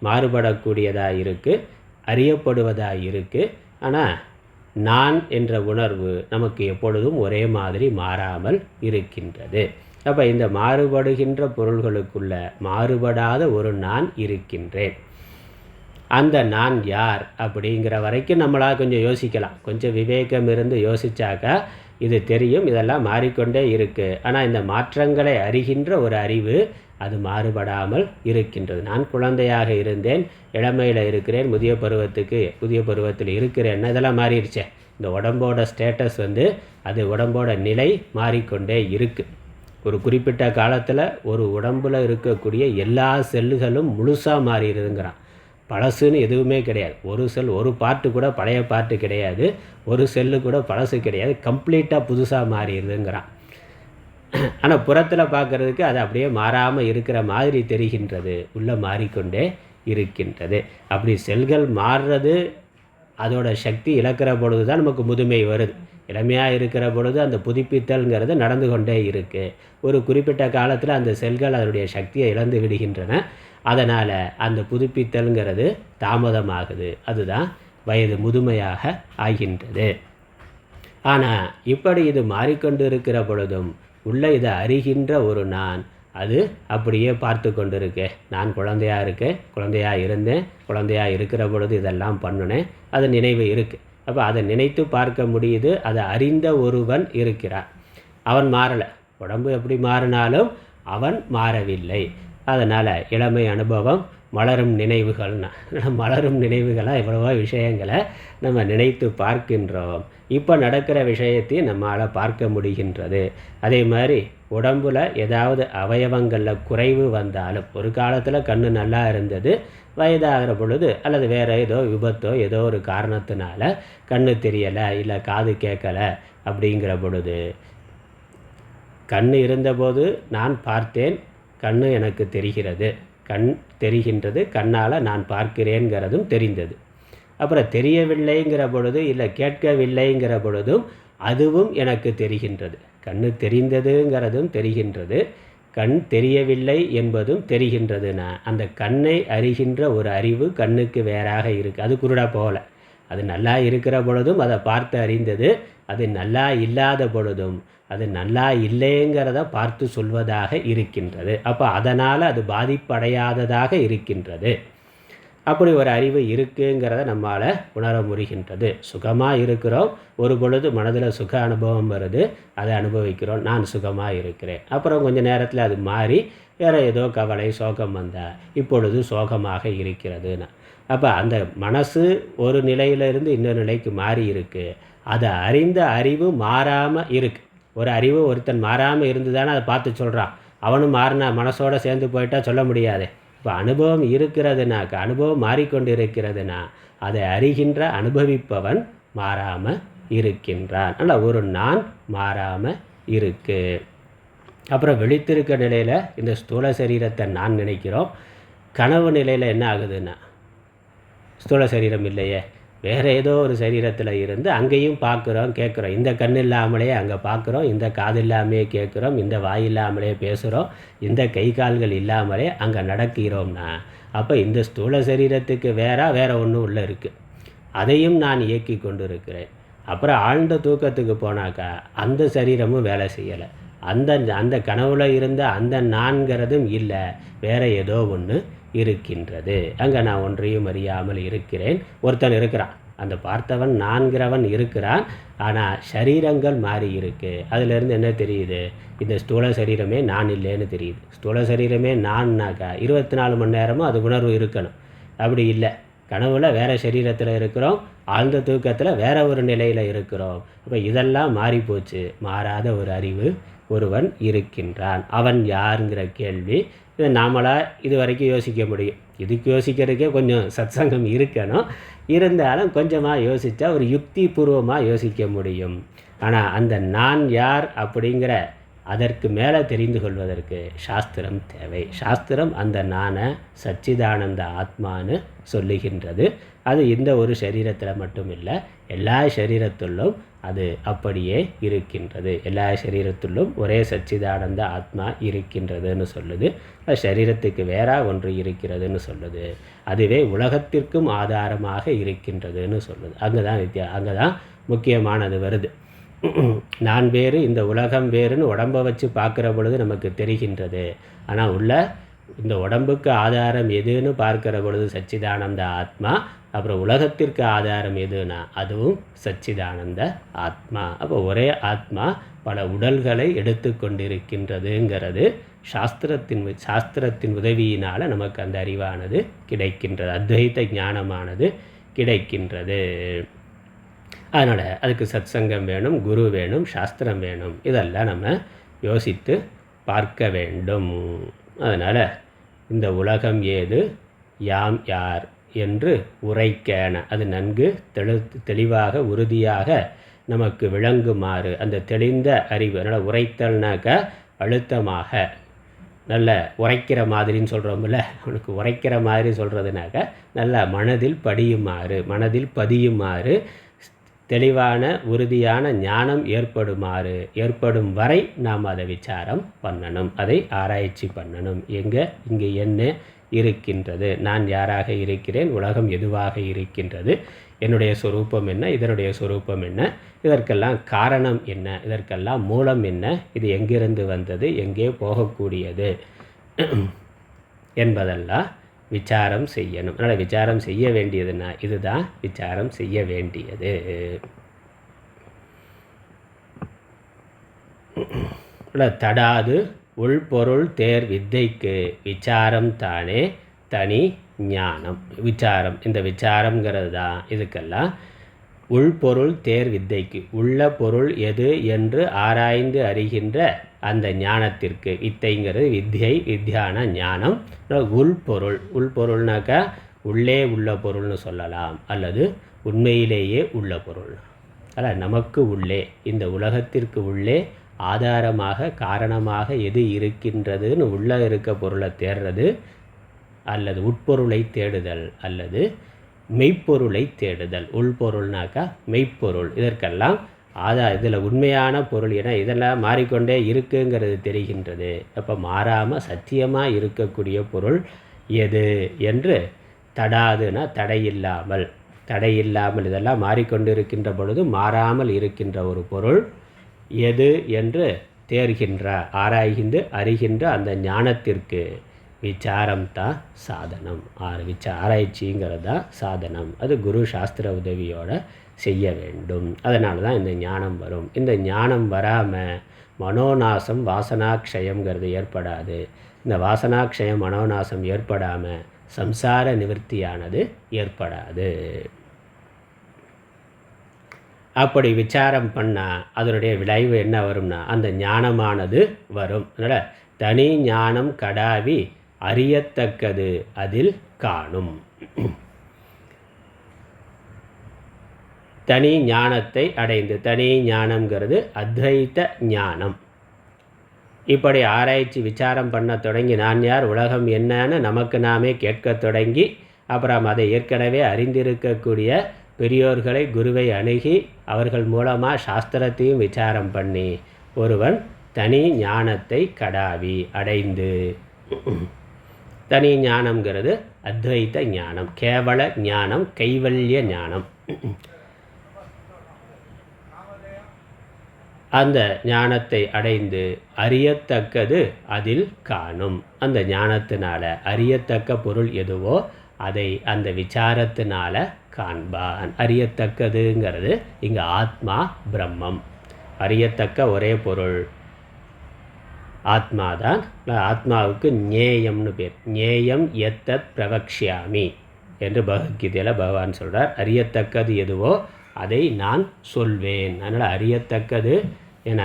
மாறுபடக்கூடியதாக இருக்குது, அறியப்படுவதாக இருக்குது. ஆனால் நான் என்ற உணர்வு நமக்கு எப்பொழுதும் ஒரே மாதிரி மாறாமல் இருக்கின்றது. அப்போ இந்த மாறுபடுகின்ற பொருள்களுக்குள்ள மாறுபடாத ஒரு நான் இருக்கின்றேன். அந்த நான் யார் அப்படிங்கிற வரைக்கும் நம்மளாக கொஞ்சம் யோசிக்கலாம். கொஞ்சம் விவேகம் இருந்து யோசித்தாக்கா இது தெரியும், இதெல்லாம் மாறிக்கொண்டே இருக்குது. ஆனால் இந்த மாற்றங்களை அறிகின்ற ஒரு அறிவு அது மாறுபடாமல் இருக்கின்றது. நான் குழந்தையாக இருந்தேன், இளமையில் இருக்கிறேன், முதிய பருவத்தில் இருக்கிறேன்னா இதெல்லாம் மாறிடுச்சே. இந்த உடம்போட ஸ்டேட்டஸ் அது உடம்போட நிலை மாறிக்கொண்டே இருக்குது. ஒரு குறிப்பிட்ட காலத்தில் ஒரு உடம்பில் இருக்கக்கூடிய எல்லா செல்லுகளும் முழுசாக மாறிடுதுங்கிறான். பழசுன்னு எதுவுமே கிடையாது. ஒரு செல், ஒரு பார்ட்டு கூட பழைய பார்ட்டு கிடையாது, ஒரு செல்லு கூட பழசு கிடையாது, கம்ப்ளீட்டாக புதுசாக மாறிடுதுங்கிறான். ஆனால் புறத்தில் பார்க்குறதுக்கு அது அப்படியே மாறாமல் இருக்கிற மாதிரி தெரிகின்றது, உள்ளே மாறிக்கொண்டே இருக்கின்றது. அப்படி செல்கள் மாறுறது அதோட சக்தி இழக்கிற பொழுது தான் நமக்கு முதுமை வருது. இளமையாக இருக்கிற பொழுது அந்த புதுப்பித்தல்ங்கிறது நடந்து கொண்டே இருக்குது. ஒரு குறிப்பிட்ட காலத்தில் அந்த செல்கள் அதனுடைய சக்தியை இழந்து விடுகின்றன. அதனால் அந்த புதுப்பித்தல்ங்கிறது தாமதமாகுது. அதுதான் வயது முதுமையாக ஆகின்றது. ஆனால் இப்படி இது மாறிக்கொண்டு இருக்கிற பொழுதும் உள்ளே இதை அறிகின்ற ஒரு நான் அது அப்படியே பார்த்து கொண்டு இருக்கேன். நான் குழந்தையாக இருக்கேன், குழந்தையாக இருந்தேன், குழந்தையாக இருக்கிற பொழுது இதெல்லாம் பண்ணினேன், அது நினைவு இருக்குது. அப்போ அதை நினைத்து பார்க்க முடியுது. அதை அறிந்த ஒருவன் இருக்கிறான். அவன் மாறலை. உடம்பு எப்படி மாறினாலும் அவன் மாறவில்லை. அதனால் இளமை அனுபவம், மலரும் நினைவுகளாக எவ்வளவோ விஷயங்களை நம்ம நினைத்து பார்க்கின்றோம். இப்போ நடக்கிற விஷயத்தையும் நம்மளால் பார்க்க முடிகின்றது. அதே மாதிரி உடம்பில் ஏதாவது அவயவங்களில் குறைவு வந்தாலும், ஒரு காலத்தில் கண் நல்லா இருந்தது, வயதாகிற பொழுது அல்லது வேறு ஏதோ விபத்தோ ஏதோ ஒரு காரணத்தினால கண் தெரியலை, இல்லை காது கேட்கலை அப்படிங்கிற பொழுது கண் இருந்தபோது நான் பார்த்தேன், கண் எனக்கு தெரிகிறது, கண் தெரிகின்றது, கண்ணால் நான் பார்க்கிறேங்கிறதும் தெரிந்தது. அப்புறம் தெரியவில்லைங்கிற பொழுது, இல்லை கேட்கவில்லைங்கிற பொழுதும் அதுவும் எனக்கு தெரிகின்றது. கண் தெரிந்ததுங்கிறதும் தெரிகின்றது, கண் தெரியவில்லை என்பதும் தெரிகின்றதுன்னா அந்த கண்ணை அறிகின்ற ஒரு அறிவு கண்ணுக்கு வேறாக இருக்குது. அது குருடா போகல. அது நல்லா இருக்கிற பொழுதும் அதை பார்த்து அறிந்தது, அது நல்லா இல்லாத பொழுதும் அது நல்லா இல்லைங்கிறத பார்த்து சொல்வதாக இருக்கின்றது. அப்போ அதனால் அது பாதிப்படையாததாக இருக்கின்றது. அப்படி ஒரு அறிவு இருக்குங்கிறத நம்மால் உணர முடிகின்றது. சுகமாக இருக்கிறோம், ஒரு பொழுது மனதில் சுக அனுபவம் வருது, அதை அனுபவிக்கிறோம், நான் சுகமாக இருக்கிறேன். அப்புறம் கொஞ்சம் நேரத்தில் அது மாறி வேறு ஏதோ கவலை சோகம் வந்தால் இப்பொழுது சோகமாக இருக்கிறதுன்னு. அப்போ அந்த மனசு ஒரு நிலையிலிருந்து இன்னொரு நிலைக்கு மாறி இருக்குது. அதை அறிந்த அறிவு மாறாமல் இருக்குது. ஒரு அறிவு ஒருத்தன் மாறாமல் இருந்து தானே அதை பார்த்து சொல்கிறான். அவனும் மாறினா மனசோடு சேர்ந்து போயிட்டா சொல்ல முடியாது. இப்போ அனுபவம் இருக்கிறதுனாக்கா, அனுபவம் மாறிக்கொண்டு இருக்கிறதுனா அதை அறிகின்ற அனுபவிப்பவன் மாறாமல் இருக்கின்றான். ஆனால் ஒரு நான் மாறாமல் இருக்குது. அப்புறம் விழித்திருக்க நிலையில் இந்த ஸ்தூல சரீரத்தை நான் நினைக்கிறோம். கனவு நிலையில் என்ன ஆகுதுன்னா, ஸ்தூல சரீரம் இல்லையே, வேறு ஏதோ ஒரு சரீரத்தில் இருந்து அங்கேயும் பார்க்குறோம் கேட்குறோம். இந்த கண் இல்லாமலே அங்கே பார்க்குறோம், இந்த காது இல்லாமலே கேட்குறோம், இந்த வாய் இல்லாமலே பேசுகிறோம், இந்த கை கால்கள் இல்லாமலே அங்கே நடக்கிறோம்னா அப்போ இந்த ஸ்தூல சரீரத்துக்கு வேறு ஒன்றும் உள்ளே இருக்குது. அதையும் நான் இயக்கி கொண்டு இருக்கிறேன். அப்புறம் ஆழ்ந்த தூக்கத்துக்கு போனாக்கா அந்த சரீரமும் வேலை செய்யலை. அந்த கனவுல இருந்த அந்த நான்கிறதும் இல்லை, வேறு ஏதோ ஒன்று இருக்கின்றது. அங்கே நான் ஒன்றையும் அறியாமல் இருக்கிறேன். ஒருத்தன் இருக்கிறான், அந்த பார்த்தவன் நான்கிறவன் இருக்கிறான். ஆனால் சரீரங்கள் மாறி இருக்குது. அதிலேருந்து என்ன தெரியுது? இந்த ஸ்தூல சரீரமே நான் இல்லைன்னு தெரியுது. ஸ்தூல சரீரமே நான்னாக்கா 24 மணி நேரமும் அது உணர்வு இருக்கணும். அப்படி இல்லை. கனவுல வேறு சரீரத்தில் இருக்கிறோம், ஆழ்ந்த தூக்கத்தில் வேறு ஒரு நிலையில் இருக்கிறோம். அப்போ இதெல்லாம் மாறி போச்சு. மாறாத ஒரு அறிவு ஒருவன் இருக்கின்றான். அவன் யாருங்கிற கேள்வி இதை நாமளாக இது வரைக்கும் யோசிக்க முடியும். இதுக்கு யோசிக்கிறதுக்கே கொஞ்சம் சத்சங்கம் இருக்கணும். இருந்தாலும் கொஞ்சமாக யோசித்தா ஒரு யுக்தி பூர்வமாக யோசிக்க முடியும். ஆனால் அந்த நான் யார் அப்படிங்கிற அதற்கு மேலே தெரிந்து கொள்வதற்கு சாஸ்திரம் தேவை. சாஸ்திரம் அந்த நானை சச்சிதானந்த ஆத்மான்னு சொல்லுகின்றது. அது இந்த ஒரு சரீரத்தில் மட்டும் இல்லை, எல்லா சரீரத்துள்ளும் அது அப்படியே இருக்கின்றது. எல்லா சரீரத்துள்ளும் ஒரே சச்சிதானந்த ஆத்மா இருக்கின்றதுன்னு சொல்லுது. சரீரத்துக்கு வேற ஒன்று இருக்கிறதுன்னு சொல்லுது. அதுவே உலகத்திற்கும் ஆதாரமாக இருக்கின்றதுன்னு சொல்லுது. அங்கே தான் முக்கியமானது வருது. நான் வேறு, இந்த உலகம் வேறுன்னு உடம்பை வச்சு பார்க்குற பொழுது நமக்கு தெரிகின்றது. ஆனால் இந்த உடம்புக்கு ஆதாரம் எதுன்னு பார்க்குற பொழுது சச்சிதானந்த ஆத்மா. அப்புறம் உலகத்திற்கு ஆதாரம் எதுனா அதுவும் சச்சிதானந்த ஆத்மா. அப்போ ஒரே ஆத்மா பல உடல்களை எடுத்து கொண்டிருக்கின்றதுங்கிறது சாஸ்திரத்தின் உதவியினால் நமக்கு அந்த அறிவானது கிடைக்கின்றது. அத்வைத ஞானமானது கிடைக்கின்றது. அதனால் அதுக்கு சத்சங்கம் வேணும், குரு வேணும், சாஸ்திரம் வேணும். இதெல்லாம் நம்ம யோசித்து பார்க்க வேண்டும். அதனால் இந்த உலகம் ஏது, யாம் யார் என்று உரைக்கன, அது நன்கு தெளிவாக உறுதியாக நமக்கு விளங்குமாறு அந்த தெளிந்த அறிவு. அதனால் உரைத்தல்னாக்க அழுத்தமாக நல்ல உரைக்கிற மாதிரின்னு சொல்கிறோம்ல, அவனுக்கு உரைக்கிற மாதிரி சொல்கிறதுனாக்க நல்ல மனதில் மனதில் பதியுமாறு தெளிவான உறுதியான ஞானம் ஏற்படும் வரை நாம் அதை விசாரம் பண்ணணும், அதை ஆராய்ச்சி பண்ணணும். இங்கே என்ன இருக்கின்றது, நான் யாராக இருக்கிறேன், உலகம் எதுவாக இருக்கின்றது, என்னுடைய சொரூபம் என்ன, இதனுடைய சொரூபம் என்ன, இதற்கெல்லாம் காரணம் என்ன, இதற்கெல்லாம் மூலம் என்ன, இது எங்கிருந்து வந்தது, எங்கே போகக்கூடியது என்பதெல்லாம் விசாரம் செய்யணும். அதனால் விசாரம் செய்ய வேண்டியதுன்னா இதுதான் விசாரம் செய்ய வேண்டியது. தடாது உள்பொருள் தேர் வித்தைக்கு விசாரம் தானே தனி ஞானம். விசாரம், இந்த விசாரங்கிறது தான் இதுக்கெல்லாம் உள்பொருள் தேர் வித்தைக்கு, உள்ள பொருள் எது என்று ஆராய்ந்து அறிகின்ற அந்த ஞானத்திற்கு. வித்தைங்கிறது வித்யை, வித்யான ஞானம். உள்பொருள்னாக்கா உள்ளே உள்ள பொருள்னு சொல்லலாம், அல்லது உண்மையிலேயே உள்ள பொருள். அல்ல, நமக்கு உள்ளே, இந்த உலகத்திற்கு உள்ளே ஆதாரமாக காரணமாக எது இருக்கின்றதுன்னு உள்ளே இருக்க பொருளை தேடுறது, அல்லது உட்பொருளை தேடுதல், அல்லது மெய்ப்பொருளை தேடுதல். உள்பொருள்னாக்கா மெய்ப்பொருள். இதற்கெல்லாம் இதில் உண்மையான பொருள் என இதெல்லாம் மாறிக்கொண்டே இருக்குங்கிறது தெரிகின்றது. அப்போ மாறாமல் சத்தியமாக இருக்கக்கூடிய பொருள் எது என்று தடாதுன்னா தடையில்லாமல் இதெல்லாம் மாறிக்கொண்டு இருக்கின்ற பொழுது மாறாமல் இருக்கின்ற ஒரு பொருள் எது என்று தேர்கின்ற அறிகின்ற அந்த ஞானத்திற்கு விசாரம்தான் சாதனம். ஆராய்ச்சிங்கிறது தான் சாதனம். அது குரு சாஸ்திர உதவியோடு செய்ய வேண்டும். அதனால தான் இந்த ஞானம் வரும். இந்த ஞானம் வராமல் மனோநாசம் வாசனாக்ஷயங்கிறது ஏற்படாது. இந்த வாசனாக்ஷயம் மனோநாசம் ஏற்படாமல் சம்சார நிவர்த்தியானது ஏற்படாது. அப்படி விசாரம் பண்ணால் அதனுடைய விளைவு என்ன வரும்னா அந்த ஞானமானது வரும். அதனால் தனி ஞானம் கடாவி அறியத்தக்கது அதில் காணும். தனி ஞானத்தை அடைந்து, தனி ஞானம்ங்கிறது அத்வைத ஞானம். இப்படி ஆராய்ச்சி விசாரம் பண்ண தொடங்கி நான் யார், உலகம் என்னன்னு நமக்கு நாமே கேட்க தொடங்கி, அப்புறம் அதை ஏற்கனவே அறிந்திருக்கக்கூடிய பெரியோர்களை குருவை அணுகி அவர்கள் மூலமாக சாஸ்திரத்தையும் விசாரம் பண்ணி ஒருவன் தனி ஞானத்தை கடாவி அடைந்து, தனி ஞானம்ங்கிறது அத்வைத ஞானம், கேவல ஞானம், கைவல்ய ஞானம். அந்த ஞானத்தை அடைந்து அறியத்தக்கது அதில் காணும். அந்த ஞானத்தினால அறியத்தக்க பொருள் எதுவோ அதை அந்த விசாரத்தினால காண்பான். அறியத்தக்கதுங்கிறது இங்கே ஆத்மா பிரம்மம். அறியத்தக்க ஒரே பொருள் ஆத்மாதான். ஆத்மாவுக்கு ஞேயம்னு பேர். ஞேயம் எத்தத் பிரவக்ஷ்யாமி என்று பகவத்கீதையில் பகவான் சொல்கிறார். அறியத்தக்கது எதுவோ அதை நான் சொல்வேன். அதனால் அறியத்தக்கது என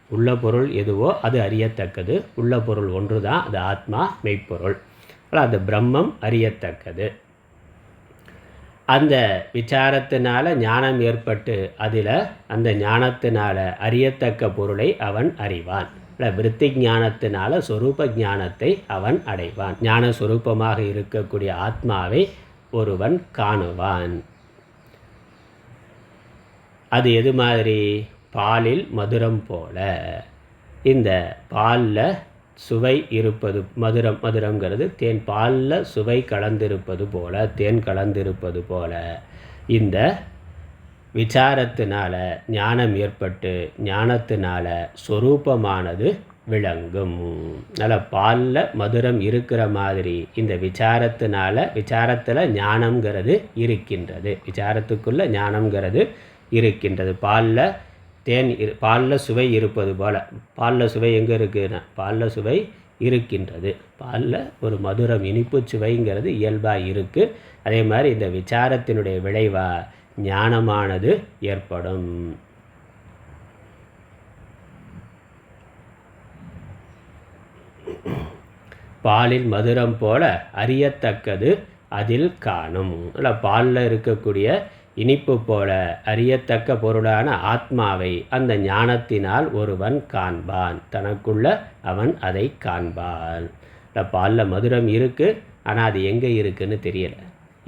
உள்ள பொருள் எதுவோ அது அறியத்தக்கது. உள்ள பொருள் ஒன்று தான், அது ஆத்மா மெய்ப்பொருள். அது பிரம்மம் அறியத்தக்கது. அந்த விசாரத்தினால ஞானம் ஏற்பட்டு அதில் அந்த ஞானத்தினால அறியத்தக்க பொருளை அவன் அறிவான். விருத்தி ஞானத்தினால சொரூப ஞானத்தை அவன் அடைவான். ஞான சொரூபமாக இருக்கக்கூடிய ஆத்மாவை ஒருவன் காணுவான். அது எது மாதிரி? பாலில் மதுரம் போல. இந்த பாலில் சுவை இருப்பது, மதுரங்கிறது தேன். பாலில் சுவை கலந்திருப்பது போல, தேன் கலந்திருப்பது போல இந்த விசாரத்தினால ஞானம் ஏற்பட்டு ஞானத்தினால சொரூபமானது விளங்கும். அதனால் பாலில் மதுரம் இருக்கிற மாதிரி இந்த விசாரத்தில் ஞானம்ங்கிறது இருக்கின்றது. விசாரத்துக்குள்ளே ஞானம்ங்கிறது இருக்கின்றது. பாலில் சுவை இருப்பது போல். பாலில் சுவை எங்கே இருக்குதுன்னா பாலில் சுவை இருக்கின்றது. பாலில் ஒரு மதுரம் இனிப்பு சுவைங்கிறது இயல்பாக இருக்குது. அதே மாதிரி இந்த விசாரத்தினுடைய விளைவாக ஞானமானது ஏற்படும். பாலில் மதுரம் போல அறியத்தக்கது அதில் காணும். இல்லை, பாலில் இருக்கக்கூடிய இனிப்பு போல அறியத்தக்க பொருளான ஆத்மாவை அந்த ஞானத்தினால் ஒருவன் காண்பான். தனக்குள்ள அவன் அதை காண்பான். இல்லை, பாலில் மதுரம் இருக்குது, ஆனால் அது எங்கே இருக்குதுன்னு தெரியலை.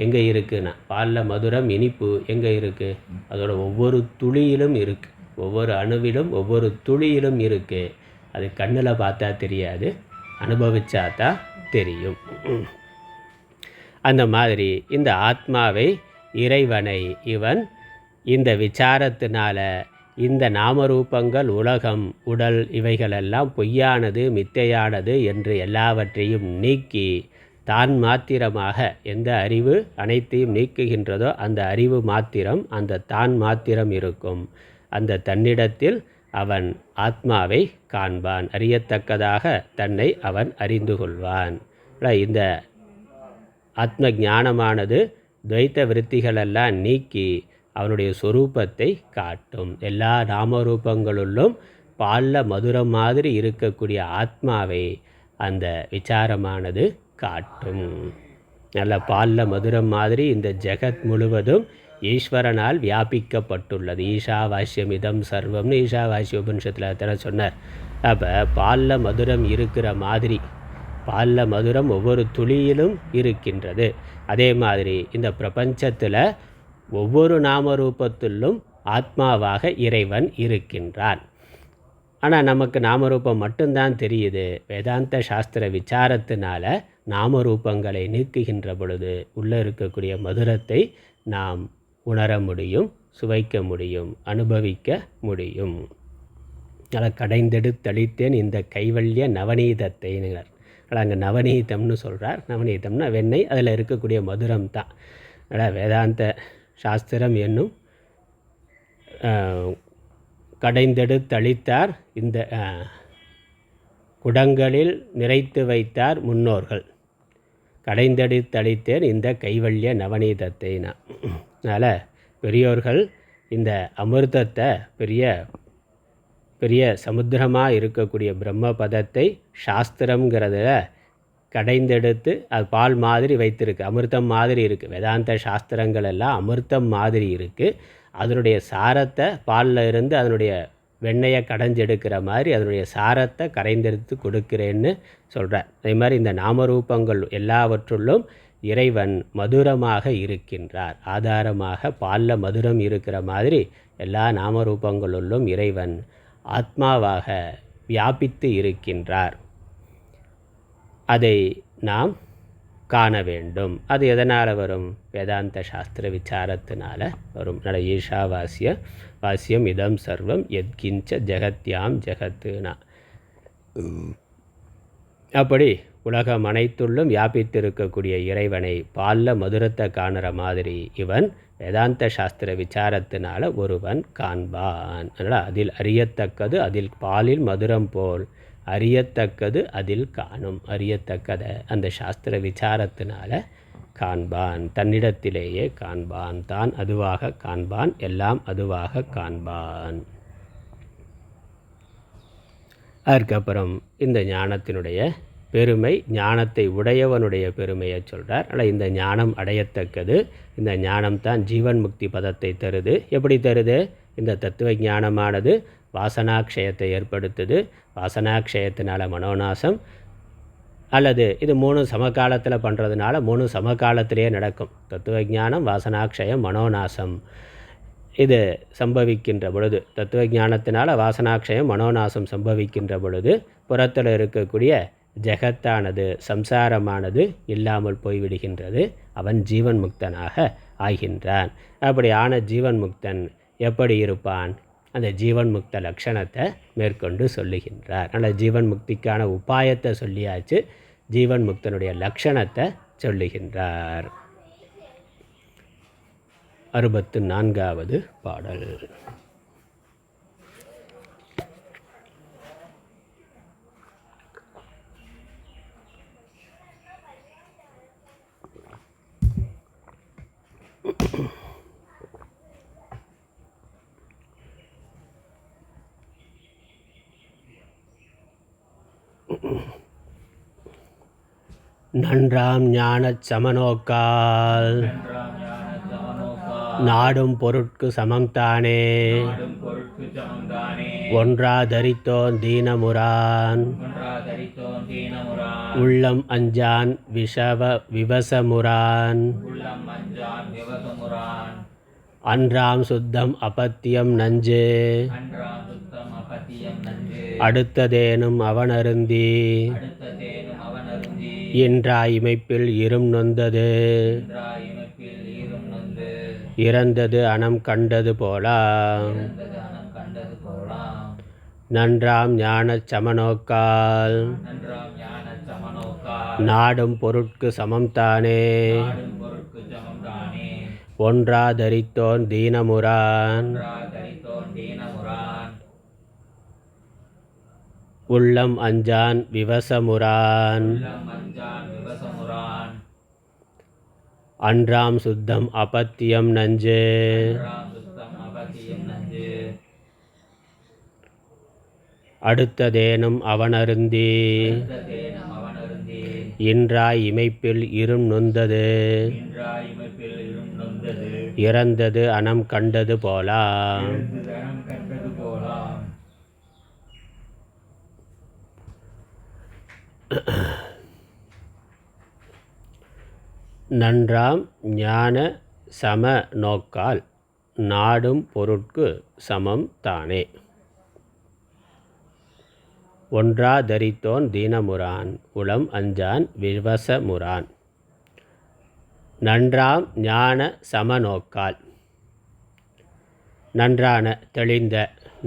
எங்கே இருக்குன்னா பாலில் மதுரம் இனிப்பு எங்கே இருக்குது? அதோட ஒவ்வொரு துளியிலும் இருக்குது. ஒவ்வொரு அணுவிலும் ஒவ்வொரு துளியிலும் இருக்குது. அது கண்ணில் பார்த்தா தெரியாது, அனுபவிச்சா தான் தெரியும். அந்த மாதிரி இந்த ஆத்மாவை, இறைவனை இவன் இந்த விசாரத்தினால இந்த நாமரூபங்கள், உலகம், உடல் இவைகளெல்லாம் பொய்யானது, மித்தையானது என்று எல்லாவற்றையும் நீக்கி தான் மாத்திரமாக எந்த அறிவு அனைத்தையும் நீக்குகின்றதோ அந்த அறிவு மாத்திரம், அந்த தான் மாத்திரம் இருக்கும். அந்த தன்னிடத்தில் அவன் ஆத்மாவை காண்பான். அறியத்தக்கதாக தன்னை அவன் அறிந்து கொள்வான். இந்த ஆத்ம ஞானமானது துவைத்த விருத்திகளெல்லாம் நீக்கி அவனுடைய சொரூபத்தை காட்டும். எல்லா நாமரூபங்களுள்ளும் பாலில் மதுரம் மாதிரி இருக்கக்கூடிய ஆத்மாவை அந்த விசாரமானது காட்டும். நல்ல பாலில் மதுரம் மாதிரி இந்த ஜெகத் முழுவதும் ஈஸ்வரனால் வியாபிக்கப்பட்டுள்ளது. ஈஷாவாஸ்யமிதம் சர்வம்னு ஈஷாவாஸ்ய உபனிஷத்தில் தானே சொன்னார். அப்போ பாலில் மதுரம் இருக்கிற மாதிரி பாலில் மதுரம் ஒவ்வொரு துளியிலும் இருக்கின்றது. அதே மாதிரி இந்த பிரபஞ்சத்தில் ஒவ்வொரு நாமரூபத்திலும் ஆத்மாவாக இறைவன் இருக்கின்றான். ஆனால் நமக்கு நாமரூபம் மட்டும்தான் தெரியுது. வேதாந்த சாஸ்திர விசாரத்தினால நாமரூபங்களை நீக்குகின்ற பொழுது உள்ளே இருக்கக்கூடிய மதுரத்தை நாம் உணர முடியும், சுவைக்க முடியும், அனுபவிக்க முடியும். அதில் கடைந்தெடுத்தளித்தேன் இந்த கைவல்ய நவநீதத்தைங்கிறார். ஆனால் அங்கே நவநீதம்னு சொல்கிறார். நவநீதம்னா வெண்ணெய், அதில் இருக்கக்கூடிய மதுரம் தான். அதனால் வேதாந்த சாஸ்திரம் என்னும் கடைந்தெடுத்தளித்தார் இந்த குடங்களில் நிறைத்து வைத்தார் முன்னோர்கள். கடைந்தெடுத்தளித்தேன் இந்த கைவல்ய நவநீதத்தை. அதனால் பெரியோர்கள் இந்த அமிர்தத்தை பெரிய சமுத்திரமாக இருக்கக்கூடிய பிரம்ம பதத்தை சாஸ்திரங்கிறதுல கடைந்தெடுத்து அது பால் மாதிரி வைத்திருக்கு, அமிர்தம் மாதிரி இருக்குது. வேதாந்த சாஸ்திரங்கள் எல்லாம் அமிர்தம் மாதிரி இருக்குது. அதனுடைய சாரத்தை பாலில் இருந்து அதனுடைய வெண்ணெயை கடைஞ்செடுக்கிற மாதிரி அதனுடைய சாரத்தை கரைந்தெடுத்து கொடுக்கிறேன்னு சொல்கிறார். அதே மாதிரி இந்த நாமரூபங்கள் எல்லாவற்றுள்ளும் இறைவன் மதுரமாக இருக்கின்றார். ஆதாரமாக பாலில் மதுரம் இருக்கிற மாதிரி எல்லா நாமரூபங்களுள்ளும் இறைவன் ஆத்மாவாக வியாபித்து இருக்கின்றார். அதை நாம் காண வேண்டும். அது எதனால் வரும்? வேதாந்த சாஸ்திர விசாரத்தினால வரும். ஈஷாவாஸ்யம் இதம் சர்வம் எத்கிஞ்ச ஜெகத்யாம் ஜெகத்துனா. அப்படி உலகம் அனைத்துள்ளும் வியாபித்திருக்கக்கூடிய இறைவனை பாலில் மதுரத்தை காணுற மாதிரி இவன் வேதாந்த சாஸ்திர விசாரத்தினால ஒருவன் காண்பான். அதனால் அதில் அறியத்தக்கது அதில் பாலில் மதுரம் போல் அறியத்தக்கது அதில் காணும். அறியத்தக்கதை அந்த சாஸ்திர விசாரத்தினால காண்பான். தன்னிடத்திலேயே காண்பான். தான் அதுவாக காண்பான். எல்லாம் அதுவாக காண்பான். அதுக்கப்புறம் இந்த ஞானத்தினுடைய பெருமை, ஞானத்தை உடையவனுடைய பெருமையை சொல்கிறார். ஆனால் இந்த ஞானம் அடையத்தக்கது. இந்த ஞானம்தான் ஜீவன் முக்தி பதத்தை தருது. எப்படி தருது? இந்த தத்துவ ஞானமானது வாசனாக்ஷயத்தை ஏற்படுத்துது. வாசனாக்ஷயத்தினால மனோநாசம், அல்லது இது 3 சமகாலத்தில் பண்ணுறதுனால 3 சமகாலத்திலேயே நடக்கும். தத்துவ ஞானம், வாசனாக்ஷயம், மனோநாசம் இது சம்பவிக்கின்ற பொழுது, தத்துவ ஞானத்தினால வாசனாக்ஷயம் மனோநாசம் சம்பவிக்கின்ற பொழுது புறத்தில் இருக்கக்கூடிய ஜெகத்தானது, சம்சாரமானது இல்லாமல் போய்விடுகின்றது. அவன் ஜீவன் முக்தனாக ஆகின்றான். அப்படி ஆன ஜீவன் முக்தன் எப்படி இருப்பான்? அந்த ஜீவன் முக்த லட்சணத்தை மேற்கொண்டு சொல்லுகின்றார். அதனால் ஜீவன் முக்திக்கான உபாயத்தை சொல்லியாச்சு, ஜீவன் முக்தனுடைய லட்சணத்தை சொல்லுகின்றார். 64வது பாடல். நன்றாம் ஞானச் சமநோக்கால் நாடும் பொருட்கு சமம்தானே ஒன்றா தரித்தோன் தீனமுரான் உள்ளம் அஞ்சான் விவசமுரான் அன்றாம் சுத்தம் அபத்தியம் நஞ்சு அடுத்ததேனும் அவனருந்தி இன்றாய் இமைப்பில் இரும் நொந்தது இறந்தது அனம் கண்டது போலாம். நன்றாம் ஞானச் சமநோக்கால் நாடும் பொருட்கு சமம்தானே ஒன்றா தரித்தோன் தீனமுரான் உள்ளம் அஞ்சான் விவசமுரான் அன்றாம் சுத்தம் அபத்தியம் நஞ்சு அடுத்ததேனும் அவனருந்தி இன்றாய் இமைப்பில் இரும் நொந்தது இறந்தது அனம் கண்டது போலாம். நன்றாம் ஞான சம நோக்கால் நாடும் பொருட்கு சமம் தானே. ஒன்றா தரித்தோன் தீனமுறான் உளம் அஞ்சான் விவசமுறான். நன்றாம் ஞான சமநோக்கால், நன்றான தெளிந்த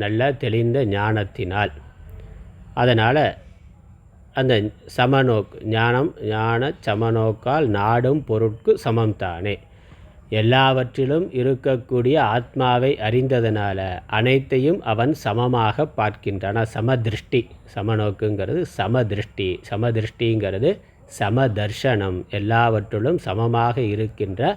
நல்ல தெளிந்த ஞானத்தினால், அதனால் அந்த சமநோக்கு ஞான சமநோக்கால் நாடும் பொருட்கு சமம் தானே. எல்லாவற்றிலும் இருக்கக்கூடிய ஆத்மாவை அறிந்ததனால அனைத்தையும் அவன் சமமாக பார்க்கின்றான். சமதிருஷ்டி, சமநோக்குங்கிறது சமதிருஷ்டி, சமதிருஷ்டிங்கிறது சமதர்ஷனம். எல்லாவற்றிலும் சமமாக இருக்கின்ற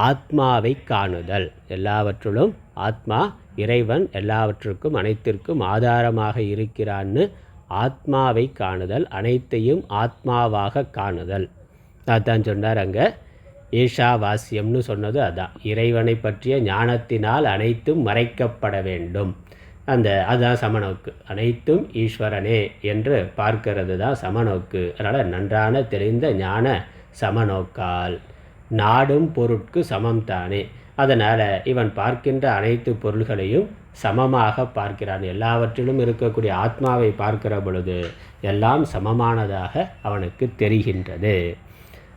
ஆத்மாவை காணுதல். எல்லாவற்றிலும் ஆத்மா இறைவன் எல்லாவற்றுக்கும் அனைத்திற்கும் ஆதாரமாக இருக்கிறான்னு ஆத்மாவை காணுதல், அனைத்தையும் ஆத்மாவாக காணுதல். அதான் சொன்னார் அங்கே ஈஷாவாஸ்யம்னு சொன்னது அதான். இறைவனை பற்றிய ஞானத்தினால் அனைத்தும் மறைக்கப்பட வேண்டும். அதுதான் சமநோக்கு. அனைத்தும் ஈஸ்வரனே என்று பார்க்கிறது தான் சமநோக்கு. அதனால் நன்றான தெளிந்த ஞான சமநோக்கால் நாடும் பொருட்கு சமம் தானே. அதனால் இவன் பார்க்கின்ற அனைத்து பொருள்களையும் சமமாக பார்க்கிறான். எல்லாவற்றிலும் இருக்கக்கூடிய ஆத்மாவை பார்க்கிற பொழுது எல்லாம் சமமானதாக அவனுக்கு தெரிகின்றது.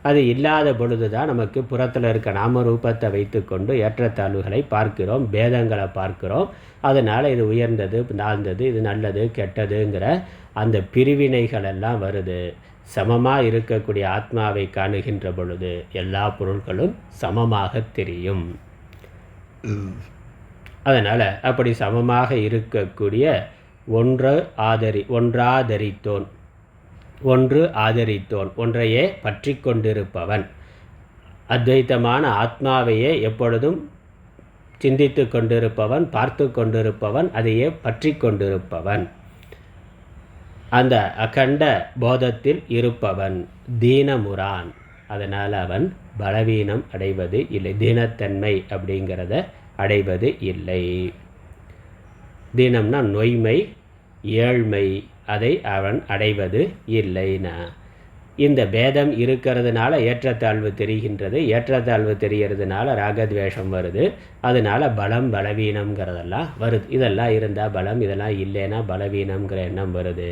அது இல்லாத பொழுது தான் நமக்கு புறத்தில் இருக்க நாம ரூபத்தை வைத்து கொண்டு ஏற்றத்தாழ்வுகளை பார்க்கிறோம், பேதங்களை பார்க்கிறோம். அதனால் இது உயர்ந்தது, தாழ்ந்தது, இது நல்லது கெட்டதுங்கிற அந்த பிரிவினைகள் எல்லாம் வருது. சமமாக இருக்கக்கூடிய ஆத்மாவை காணுகின்ற பொழுது எல்லா பொருட்களும் சமமாக தெரியும். அதனால் அப்படி சமமாக இருக்கக்கூடிய ஒன்றாதரித்தோன், ஒன்று ஆதரித்தோன், ஒன்றையே பற்றி கொண்டிருப்பவன், அத்வைத்தமான ஆத்மாவையே எப்பொழுதும் சிந்தித்து கொண்டிருப்பவன், பார்த்து கொண்டிருப்பவன், அதையே பற்றி கொண்டிருப்பவன், அந்த அகண்ட போதத்தில் இருப்பவன் தீனமுறான். அதனால் அவன் பலவீனம் அடைவது இல்லை, தீனத்தன்மை அப்படிங்கிறத அடைவது இல்லை. தீனம்னா நொய்மை, ஏழ்மை, அதை அவன் அடைவது இல்லைனா. இந்த பேதம் இருக்கிறதுனால ஏற்றத்தாழ்வு தெரிகின்றது. ஏற்றத்தாழ்வு தெரிகிறதுனால ராகத்வேஷம் வருது. அதனால் பலம் பலவீனம்ங்கிறதெல்லாம் வருது. இதெல்லாம் இருந்தால் பலம், இதெல்லாம் இல்லைன்னா பலவீனம்ங்கிற எண்ணம் வருது.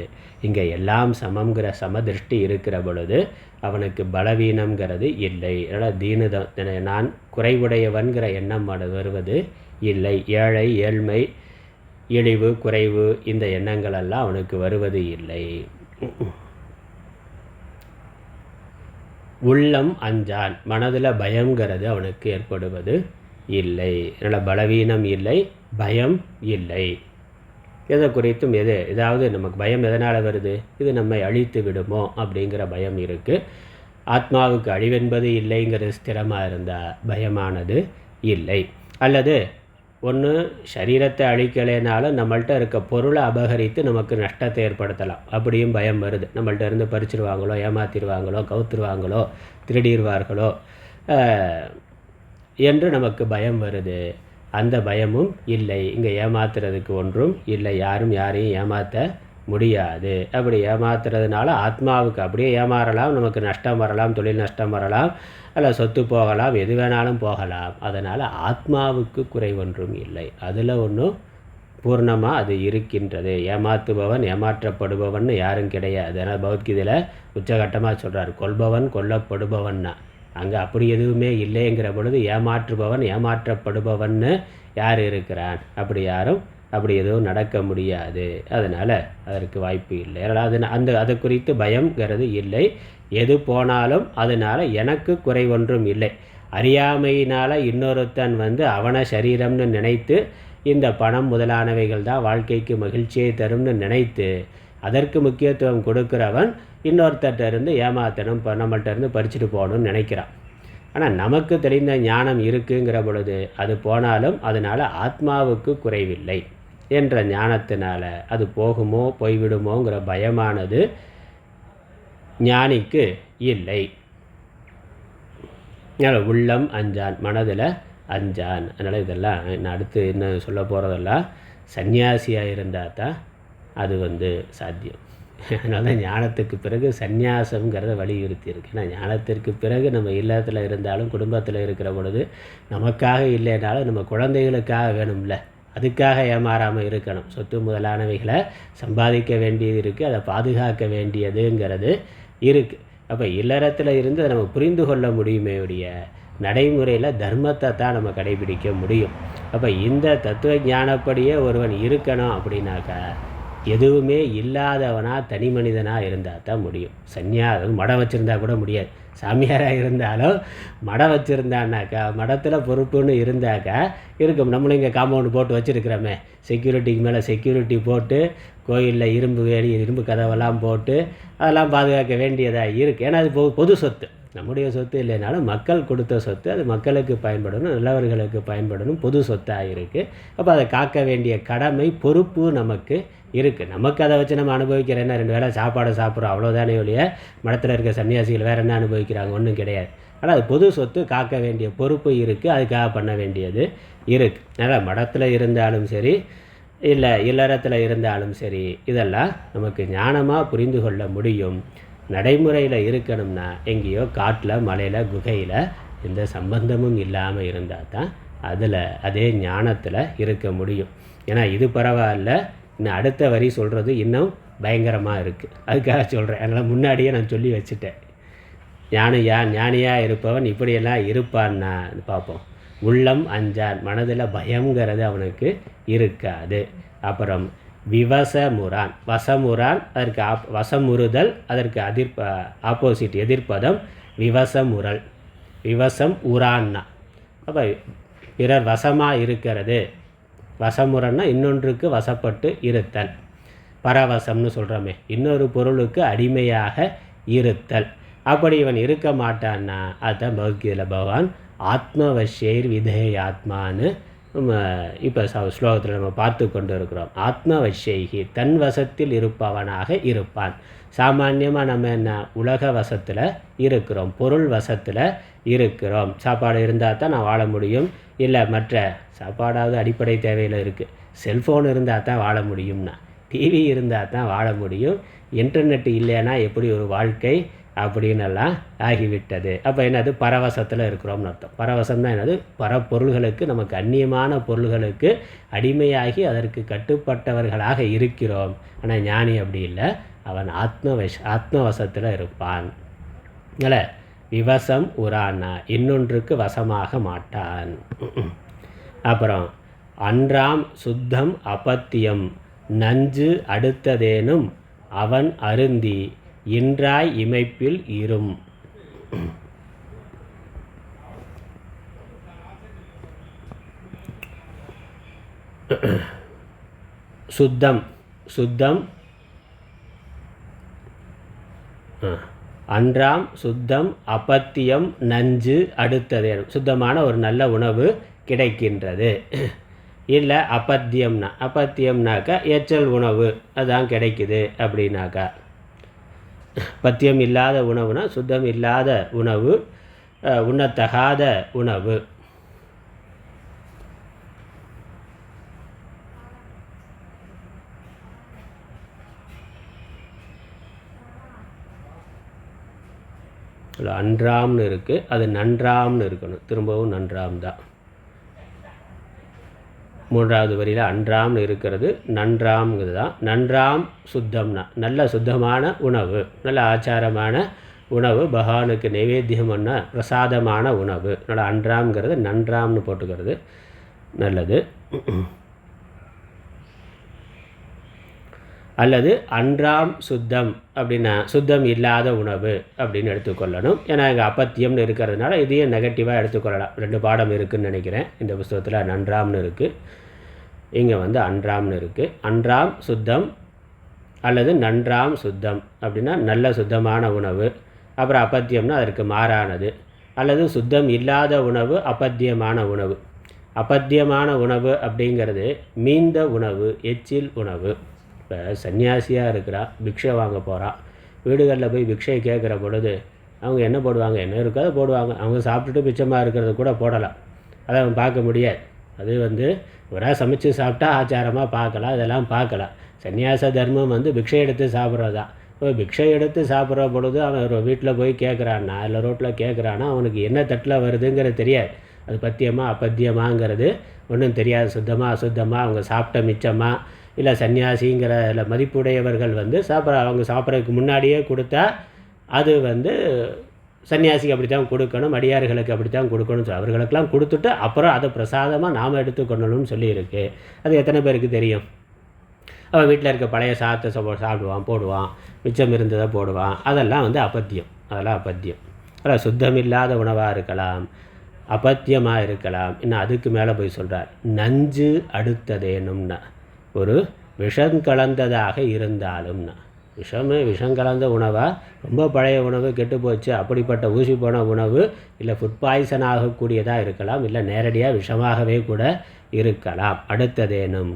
இங்கே எல்லாம் சமங்கிற சமதிருஷ்டி இருக்கிற பொழுது அவனுக்கு பலவீனம்ங்கிறது இல்லை. அதனால் நான் குறைவுடையவன்கிற எண்ணம் வருவது இல்லை. ஏழை, ஏழ்மை, இழிவு, குறைவு, இந்த எண்ணங்களெல்லாம் அவனுக்கு வருவது இல்லை. உள்ளம் அஞ்சான், மனதில் பயங்கிறது அவனுக்கு ஏற்படுவது இல்லை. அதனால் பலவீனம் இல்லை, பயம் இல்லை. எதை குறித்தும் ஏதாவது நமக்கு பயம் எதனால் வருது? இது நம்மை அழித்து விடுமோ அப்படிங்கிற பயம் இருக்குது. ஆத்மாவுக்கு அழிவென்பது இல்லைங்கிறது ஸ்திரமாக இருந்தால் பயமானது இல்லை. அல்லது ஒன்று சரீரத்தை அழிக்கலைனாலும் நம்மள்கிட்ட இருக்க பொருளை அபகரித்து நமக்கு நஷ்டத்தை ஏற்படுத்தலாம், அப்படியும் பயம் வருது. நம்மள்கிட்ட இருந்து பறிச்சிருவாங்களோ, ஏமாத்திடுவாங்களோ, கவுத்துருவாங்களோ, திருடிடுவார்களோ என்று நமக்கு பயம் வருது. அந்த பயமும் இல்லை. இங்கே ஏமாத்துறதுக்கு ஒன்றும் இல்லை. யாரும் யாரையும் ஏமாற்ற முடியாது. அப்படி ஏமாத்துறதுனால ஆத்மாவுக்கு அப்படியே ஏமாறலாம், நமக்கு நஷ்டம் வரலாம், தொழில் நஷ்டம் வரலாம், அல்ல சொத்து போகலாம், எது வேணாலும் போகலாம். அதனால் ஆத்மாவுக்கு குறை ஒன்றும் இல்லை. அதில் ஒன்றும் பூர்ணமாக அது இருக்கின்றது. ஏமாற்றுபவன் ஏமாற்றப்படுபவன் யாரும் கிடையாது. அதனால் பகவத்கீதையில் உச்சகட்டமாக சொல்கிறார், கொல்பவன் கொல்லப்படுபவன்னா. அங்கே அப்படி எதுவுமே இல்லைங்கிற பொழுது ஏமாற்றுபவன் ஏமாற்றப்படுபவன்னு யார் இருக்கிறான்? அப்படி யாரும் அப்படி எதுவும் நடக்க முடியாது. அதனால் அதற்கு வாய்ப்பு இல்லை. அதை குறித்து பயம்ங்கிறது இல்லை. எது போனாலும் அதனால் எனக்கு குறை ஒன்றும் இல்லை. அறியாமையினால் இன்னொருத்தன் அவனை சரீரம்னு நினைத்து இந்த பணம் முதலானவைகள் தான் வாழ்க்கைக்கு மகிழ்ச்சியை தரும்னு நினைத்து அதற்கு முக்கியத்துவம் கொடுக்குறவன் இன்னொருத்தர்கிட்ட இருந்து ஏமாத்தணும், நம்மள்கிட்ட இருந்து பறிச்சுட்டு போகணும்னு நினைக்கிறான். ஆனால் நமக்கு தெரிந்த ஞானம் இருக்குங்கிற பொழுது அது போனாலும் அதனால் ஆத்மாவுக்கு குறைவில்லை என்ற ஞானத்தினால அது போகுமோ போய்விடுமோங்கிற பயமானது ஞானிக்கு இல்லை. உள்ளம் அஞ்சான், மனதில் அஞ்சான். அதனால் இதெல்லாம் நான் அடுத்து என்ன சொல்ல போகிறதெல்லாம் சந்நியாசியாக இருந்தால் தான் அது சாத்தியம். அதனால தான் ஞானத்துக்கு பிறகு சந்நியாசங்கிறத வலியுறுத்தி இருக்கு. ஏன்னா ஞானத்திற்கு பிறகு நம்ம இல்லத்தில் இருந்தாலும் குடும்பத்தில் இருக்கிற பொழுது நமக்காக இல்லைனாலும் நம்ம குழந்தைகளுக்காக வேணும்ல, அதுக்காக ஏமாறாமல் இருக்கணும். சொத்து முதலானவைகளை சம்பாதிக்க வேண்டியது இருக்குது, அதை பாதுகாக்க வேண்டியதுங்கிறது இருக்குது. அப்போ இல்லறத்தில் இருந்து அதை நம்ம புரிந்து கொள்ள முடியுமே உடைய நடைமுறையில் தர்மத்தை தான் நம்ம கடைபிடிக்க முடியும். அப்போ இந்த தத்துவ ஞானப்படியே ஒருவன் இருக்கணும் அப்படின்னாக்கா எதுவுமே இல்லாதவனாக தனி மனிதனாக இருந்தால் தான் முடியும். சந்நியாசம் மடம் வச்சுருந்தா கூட முடியாது. சாமியாராக இருந்தாலும் மடம் வச்சுருந்தான்னாக்கா, மடத்தில் பொறுப்புன்னு இருந்தாக்கா இருக்கும். நம்மளும் இங்கே காம்பவுண்டு போட்டு வச்சுருக்கிறோமே, செக்யூரிட்டிக்கு மேலே செக்யூரிட்டி போட்டு கோயிலில் இரும்பு கதவெல்லாம் போட்டு அதெல்லாம் பாதுகாக்க வேண்டியதாக இருக்குது. ஏன்னா அது பொது சொத்து, நம்முடைய சொத்து இல்லைனாலும் மக்கள் கொடுத்த சொத்து, அது மக்களுக்கு பயன்படணும், நல்லவர்களுக்கு பயன்படணும், பொது சொத்தாக இருக்குது. அப்போ அதை காக்க வேண்டிய கடமை பொறுப்பு நமக்கு இருக்குது. நமக்கு அதை வச்சு நம்ம அனுபவிக்கிறேன்னா 2 வேளை சாப்பாடு சாப்பிட்றோம், அவ்வளோதானே ஒழிய மடத்தில் இருக்க சன்னியாசிகள் வேறு என்ன அனுபவிக்கிறாங்க, ஒன்றும் கிடையாது. ஆனால் அது பொது சொத்து, காக்க வேண்டிய பொறுப்பு இருக்குது, அதுக்காக பண்ண வேண்டியது இருக்குது. அதனால் மடத்தில் இருந்தாலும் சரி, இல்லை இல்லறத்தில் இருந்தாலும் சரி, இதெல்லாம் நமக்கு ஞானமாக புரிந்து கொள்ள முடியும். நடைமுறையில் இருக்கணும்னா எங்கேயோ காட்டில், மலையில், குகையில் எந்த சம்பந்தமும் இல்லாமல் இருந்தால் தான் அதே ஞானத்தில் இருக்க முடியும். ஏன்னா இது பரவாயில்ல, இன்னும் அடுத்த வரி சொல்கிறது இன்னும் பயங்கரமாக இருக்குது, அதுக்காக சொல்கிறேன். அதனால் முன்னாடியே நான் சொல்லி வச்சுட்டேன். ஞானியாக இருப்பவன் இப்படியெல்லாம் இருப்பான்னா பார்ப்போம். உள்ளம் அஞ்சான், மனதில் பயங்கிறது அவனுக்கு இருக்காது. அப்புறம் விவசமுறான், வசமுறான், அதற்கு வசமுறுதல், அதற்கு ஆப்போசிட் எதிர்ப்பதம் விவசமுறல். விவசம் உறான்னா அப்போ பிறர் வசமாக இருக்கிறது. வசமுறன்னா இன்னொன்றுக்கு வசப்பட்டு இருத்தல். பரவசம்னு சொல்கிறோமே, இன்னொரு பொருளுக்கு அடிமையாக இருத்தல். அப்படி இவன் இருக்க மாட்டான்னா அதுதான் பகவத்கீதையில் பகவான் ஆத்மவசியர் விதேயாத்மான்னு இப்போ ஸ்லோகத்தில் நம்ம பார்த்து கொண்டு இருக்கிறோம். ஆத்மவசியகி, தன் வசத்தில் இருப்பவனாக இருப்பான். சாமான்யமாக நம்ம என்ன உலக வசத்தில் இருக்கிறோம், பொருள் வசத்தில் இருக்கிறோம். சாப்பாடு இருந்தால் தான் நான் வாழ முடியும், இல்லை மற்ற சாப்பாடாவது அடிப்படை தேவையில் இருக்குது. செல்ஃபோன் இருந்தால் தான் வாழ முடியும்னா, டிவி இருந்தால் தான் வாழ முடியும், இன்டர்நெட் இல்லைன்னா எப்படி ஒரு வாழ்க்கை அப்படின்னெல்லாம் ஆகிவிட்டது. அப்போ என்னது, பரவசத்தில் இருக்கிறோம்னு அர்த்தம். பரவசம் தான் என்னது, பரப்பொருள்களுக்கு, நமக்கு அந்நியமான பொருள்களுக்கு அடிமையாகி அதற்கு கட்டுப்பட்டவர்களாக இருக்கிறோம். ஆனால் ஞானி அப்படி இல்லை, அவன் ஆத்மவசத்தில் இருப்பான். இல்லை விவசம் உரானா, இன்னொன்றுக்கு வசமாக மாட்டான். அப்புறம் அன்றாம் சுத்தம் அபத்தியம், நஞ்சு அடுத்ததேனும் அவன் அருந்தி இன்றாய் இமைப்பில் இரும். சுத்தம் அன்றாம் சுத்தம் அபத்தியம் நஞ்சு அடுத்ததேனும், சுத்தமான ஒரு நல்ல உணவு கிடைக்கின்றது. இல்லை அப்பத்தியம்னாக்கா எச்சல் உணவு அதான் கிடைக்குது அப்படின்னாக்கா. பத்தியம் இல்லாத உணவுனா சுத்தம் இல்லாத உணவு, உண்ணத்தகாத உணவு. அன்றாம்னு இருக்குது, அது நன்றாம்னு இருக்கணும், திரும்பவும் நன்றாம் தான். 3வது வரியில் அன்றாம்னு இருக்கிறது, நன்றாம்ங்கிறது தான். நன்றாம் சுத்தம்னா நல்ல சுத்தமான உணவு, நல்ல ஆச்சாரமான உணவு, பகவானுக்கு நைவேத்தியம் பண்ண பிரசாதமான உணவு. நல்ல அன்றாம்ங்கிறது நன்றாம்னு போட்டுக்கிறது நல்லது. அல்லது அன்றாம் சுத்தம் அப்படின்னா சுத்தம் இல்லாத உணவு அப்படின்னு எடுத்துக்கொள்ளணும். ஏன்னா இங்கே அப்பத்தியம்னு இருக்கிறதுனால இதையும் நெகட்டிவாக எடுத்துக்கொள்ளலாம். 2 பாடம் இருக்குதுன்னு நினைக்கிறேன் இந்த புஸ்தகத்தில். நன்றாம்னு இருக்குது, இங்கே அன்றாம்னு இருக்குது. அன்றாம் சுத்தம் அல்லது நன்றாம் சுத்தம் அப்படின்னா நல்ல சுத்தமான உணவு. அப்புறம் அப்பத்தியம்னா அதற்கு மாறானது. அல்லது சுத்தம் இல்லாத உணவு, அப்பத்தியமான உணவு. அப்பத்தியமான உணவு அப்படிங்கிறது மீந்த உணவு, எச்சில் உணவு. இப்போ சன்னியாசியாக இருக்கிறா, பிக்ஷை வாங்க போகிறான், வீடுகளில் போய் பிக்ஷை கேட்குற பொழுது அவங்க என்ன போடுவாங்க, என்ன இருக்கோ அதை போடுவாங்க. அவங்க சாப்பிட்டுட்டு மிச்சமாக இருக்கிறது கூட போடலாம், அதை அவன் பார்க்க முடியாது. அது ஒரு சமைச்சு சாப்பிட்டா ஆச்சாரமாக பார்க்கலாம், இதெல்லாம் பார்க்கலாம். சந்நியாச தர்மம் பிக்ஷை எடுத்து சாப்பிட்றது தான். இப்போ பிக்ஷை எடுத்து சாப்பிட்ற பொழுது அவன் ஒரு வீட்டில் போய் கேட்குறான்னா இல்லை ரோட்டில் கேட்குறான்னா அவனுக்கு என்ன தட்டில் வருதுங்கிறது தெரியாது. அது பத்தியமாக அப்பத்தியமாங்கிறது ஒன்றும் தெரியாது. சுத்தமாக அசுத்தமாக, அவங்க சாப்பிட்ட மிச்சமாக, இல்லை சன்னியாசிங்கிற இல்லை மதிப்புடையவர்கள் அவங்க சாப்பிட்றதுக்கு முன்னாடியே கொடுத்தா அது சன்னியாசிக்கு அப்படி தான் கொடுக்கணும், அடியார்களுக்கு அப்படி தான் கொடுக்கணும், அவர்களுக்கெல்லாம் கொடுத்துட்டு அப்புறம் அதை பிரசாதமாக நாம் எடுத்துக்கொள்ளணும்னு சொல்லியிருக்கு. அது எத்தனை பேருக்கு தெரியும்? அவன் வீட்டில் இருக்க பழைய சாதத்தை சாப்பிடுவான், போடுவான், மிச்சம் இருந்ததை போடுவான். அதெல்லாம் அப்பத்தியம். அதெல்லாம் அப்பத்தியம். அதான் சுத்தமில்லாத உணவாக இருக்கலாம், அப்பத்தியமாக இருக்கலாம். இன்னும் அதுக்கு மேலே போய் சொல்கிறார், நஞ்சு அடுத்ததேனும்னா, ஒரு விஷம் கலந்ததாக இருந்தாலும்னா. விஷம் கலந்த உணவாக, ரொம்ப பழைய உணவு கெட்டு போச்சு, அப்படிப்பட்ட ஊசி போன உணவு, இல்லை ஃபுட் பாய்சன் ஆகக்கூடியதாக இருக்கலாம், இல்லை நேரடியாக விஷமாகவே கூட இருக்கலாம். அடுத்ததேனும்